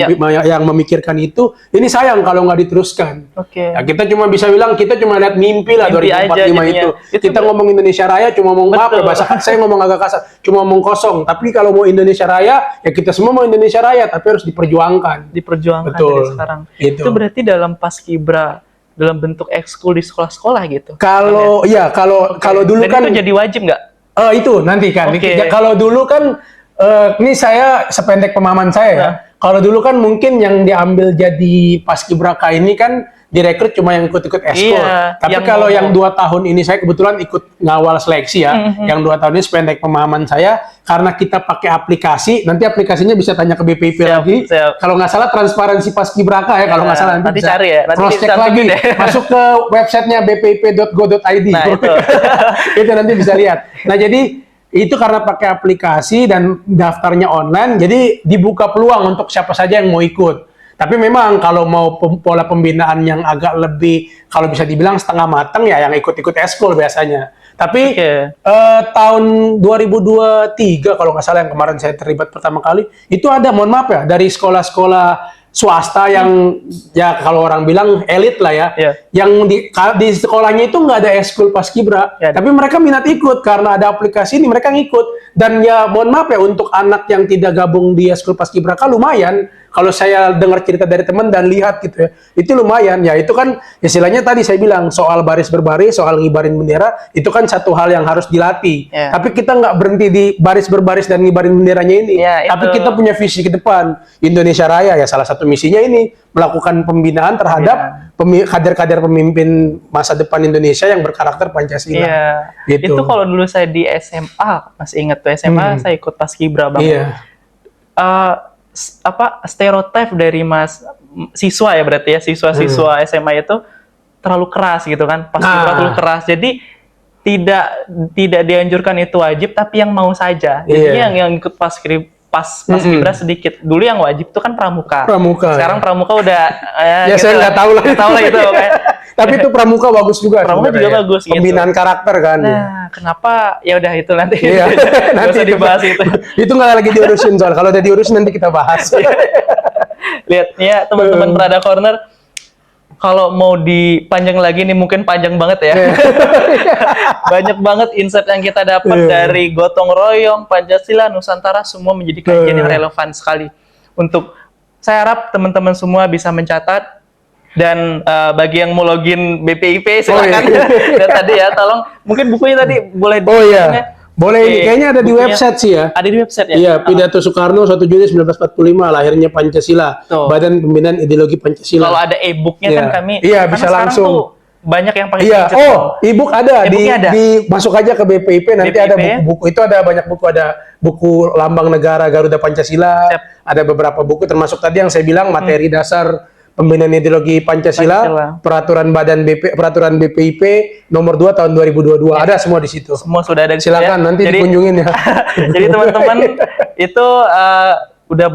memikirkan itu, ini sayang kalau nggak diteruskan. Ya, kita cuma bisa bilang kita cuma lihat mimpi lah 2045 itu. Kita ngomong Indonesia Raya cuma ngomong maaf ya, bahasa saya ngomong agak kasar, cuma ngomong kosong. Tapi kalau mau Indonesia Raya, ya kita semua mau Indonesia Raya, tapi harus diperjuangkan.
Diperjuangkan dari sekarang. Itu berarti dalam Paskibra dalam bentuk ekskul di sekolah-sekolah gitu.
Kalau kalau dulu
dan
kan
itu jadi wajib nggak?
Itu nanti kan. Kalau dulu kan ini saya sependek pemahaman saya ya. Kalau dulu kan mungkin yang diambil jadi Paskibraka ini kan direkrut cuma yang ikut-ikut ekskul. Tapi kalau yang 2 tahun ini saya kebetulan ikut ngawal seleksi ya. Yang 2 tahun ini sependek pemahaman saya, karena kita pakai aplikasi, nanti aplikasinya bisa tanya ke BPIP lagi. Kalau nggak salah transparansi Paskibraka ya, kalau nggak salah nanti bisa
cari ya.
Cross check lagi. Masuk ke websitenya bpip.go.id.
Nah, itu.
Itu nanti bisa lihat. Nah, jadi itu karena pakai aplikasi dan daftarnya online, jadi dibuka peluang untuk siapa saja yang mau ikut. Tapi memang kalau mau pola pembinaan yang agak lebih, kalau bisa dibilang setengah matang ya yang ikut-ikut ekskul biasanya. Tapi tahun 2023 kalau nggak salah yang kemarin saya terlibat pertama kali, itu ada, mohon maaf ya, dari sekolah-sekolah swasta yang ya kalau orang bilang elit lah ya, yang di sekolahnya itu nggak ada ekskul Paskibra, tapi mereka minat ikut karena ada aplikasi ini, mereka ngikut. Dan ya mohon maaf ya, untuk anak yang tidak gabung di ekskul Paskibraka lumayan. Kalau saya dengar cerita dari teman dan lihat gitu ya, itu lumayan. Ya itu kan istilahnya tadi saya bilang soal baris berbaris, soal ngibarin bendera, itu kan satu hal yang harus dilatih. Tapi kita nggak berhenti di baris berbaris dan ngibarin benderanya ini. Tapi kita punya visi ke depan. Indonesia Raya ya salah satu misinya ini melakukan pembinaan terhadap kader-kader pemimpin masa depan Indonesia yang berkarakter Pancasila. Gitu.
Itu kalau dulu saya di SMA, masih ingat tuh SMA saya ikut Paskibra banget. Stereotip dari siswa ya berarti ya, siswa-siswa SMA itu terlalu keras gitu kan, Paskibra terlalu keras, jadi tidak dianjurkan itu wajib, tapi yang mau saja. Jadi yang ikut Paskibra sedikit. Dulu yang wajib itu kan pramuka. Sekarang pramuka udah
ya gitu, saya nggak tahu lah
itu.
Tapi itu pramuka bagus juga.
Pramuka juga bagus.
Pembinaan karakter kan.
Nah, kenapa? Ya udah itu nanti.
Nanti
dibahas itu.
Itu nggak lagi diurusin soal. Kalau udah diurusin nanti kita bahas.
Lihat ya teman-teman Prada Corner. Kalau mau dipanjang lagi nih mungkin panjang banget ya. Banyak banget insight yang kita dapat dari gotong royong, Pancasila, Nusantara, semua menjadi kajian yang relevan sekali untuk saya harap teman-teman semua bisa mencatat. Dan bagi yang mau login BPIP silakan. Dan tadi ya, tolong mungkin bukunya tadi boleh.
Oh iya, boleh. Ini kayaknya ada di
bukunya
website sih ya.
Ada di website ya.
Iya, Pidato Soekarno 1 Juli 1945, lahirnya Pancasila,
Tuh.
Badan Pembinaan Ideologi Pancasila.
Kalau ada e-booknya kan kami.
Iya,
karena
bisa
sekarang
langsung.
tuh banyak yang pakai
Iya,
gadget.
e-book ada,
E-booknya ada.
masuk aja ke BPIP, nanti
BPIP.
ada buku-buku, itu ada banyak buku, ada buku Lambang Negara Garuda Pancasila,
Yep.
ada beberapa buku, termasuk tadi yang saya bilang materi dasar Pembinaan Ideologi Pancasila, peraturan BPIP nomor 2 tahun 2022, ada semua di situ.
Semua sudah ada.
Silakan nanti dikunjungin ya.
Jadi teman-teman itu udah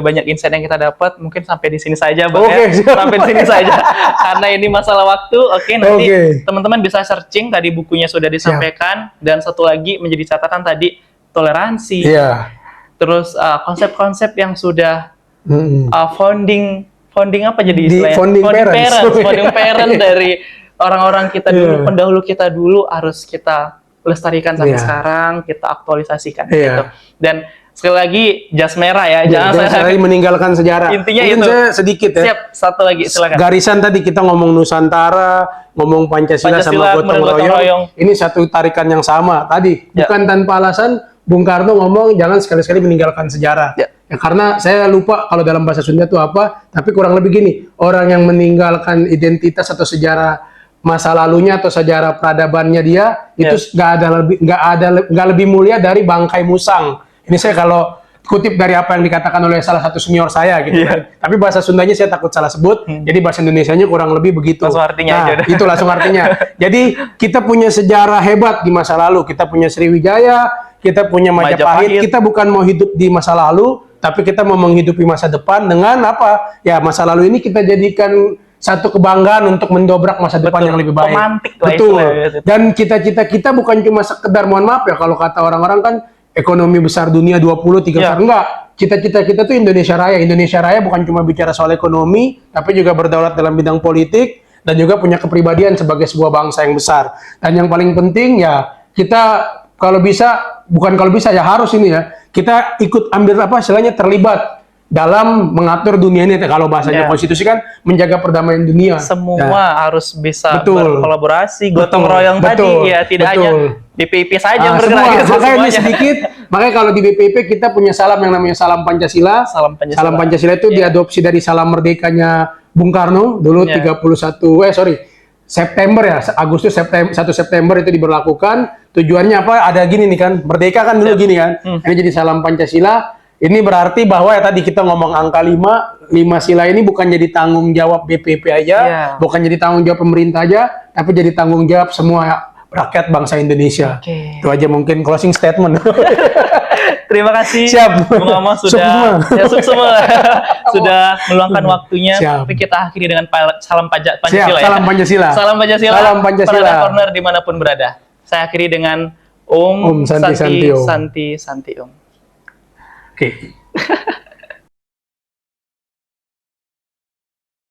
banyak insight yang kita dapat. Mungkin sampai di sini saja, Bang.
Oke, siap.
Sampai di sini saja. Karena ini masalah waktu. Oke, nanti
Oke.
teman-teman bisa searching, tadi bukunya sudah disampaikan. Dan satu lagi menjadi catatan tadi, toleransi.
Iya.
Terus konsep-konsep yang sudah
Mm-mm.
founding apa jadi
Di
istilahnya?
founding parents.
Founding parent dari orang-orang kita dulu,
Iya.
pendahulu kita dulu harus kita lestarikan sampai
Iya.
sekarang, kita aktualisasikan
Iya.
gitu. Dan sekali lagi jas merah ya,
Jangan sekali meninggalkan sejarah.
Intinya
Mungkin
itu.
saya sedikit ya.
Siap, satu lagi silakan.
Garisan tadi kita ngomong Nusantara, ngomong Pancasila sama gotong
gotong
royong.
royong.
Ini satu tarikan yang sama. Tadi
Ya.
bukan tanpa alasan Bung Karno ngomong jangan sekali-sekali meninggalkan sejarah. Ya, karena saya lupa kalau dalam bahasa Sunda itu apa, tapi kurang lebih gini, orang yang meninggalkan identitas atau sejarah masa lalunya atau sejarah peradabannya dia itu nggak lebih mulia dari bangkai musang. Ini saya kalau kutip dari apa yang dikatakan oleh salah satu senior saya gitu kan. Tapi bahasa Sundanya saya takut salah sebut. Jadi bahasa Indonesianya kurang lebih begitu.
Langsung artinya aja.
Itu langsung artinya. Jadi kita punya sejarah hebat di masa lalu. Kita punya Sriwijaya, kita punya Majapahit. Kita bukan mau hidup di masa lalu, tapi kita mau menghidupi masa depan dengan apa? Ya, masa lalu ini kita jadikan satu kebanggaan untuk mendobrak masa depan yang lebih baik.
Pemantik lah
Betul.
istilahnya.
Dan cita-cita kita bukan cuma sekedar, mohon maaf ya, kalau kata orang-orang kan ekonomi besar dunia 20-30 besar. Enggak. Cita-cita kita tuh Indonesia Raya. Indonesia Raya bukan cuma bicara soal ekonomi, tapi juga berdaulat dalam bidang politik, dan juga punya kepribadian sebagai sebuah bangsa yang besar. Dan yang paling penting ya, kita kalau bisa, bukan kalau bisa ya harus ini ya, kita ikut ambil apa istilahnya, terlibat dalam mengatur dunia ini. Kalau bahasanya konstitusi kan menjaga perdamaian dunia.
Semua harus bisa
Betul.
berkolaborasi, gotong royong tadi ya, tidak hanya BPIP saja yang bergerak.
Semua.
Gitu,
Makanya ini
semuanya.
sedikit, makanya kalau di BPIP kita punya salam yang namanya Salam Pancasila.
Salam Pancasila.
Salam Pancasila itu diadopsi dari salam merdekanya Bung Karno dulu 31 September ya, Agustus 1 September itu diberlakukan. Tujuannya apa? Ada gini nih kan, merdeka kan dulu gini kan. Ini jadi Salam Pancasila. Ini berarti bahwa ya tadi kita ngomong angka 5 sila ini bukan jadi tanggung jawab BPIP aja, bukan jadi tanggung jawab pemerintah aja, tapi jadi tanggung jawab semua rakyat bangsa Indonesia. Itu aja mungkin closing statement.
Terima kasih.
Siap.
Bung Amos sudah sudah meluangkan waktunya.
Siap.
Tapi kita akhiri dengan salam Pancasila.
Siap,
ya.
salam Pancasila.
Salam Pancasila.
Salam Pancasila.
Parada Corner dimanapun berada. Saya akhiri dengan Om
Santi Santi Om.
Santi Om.
Oke.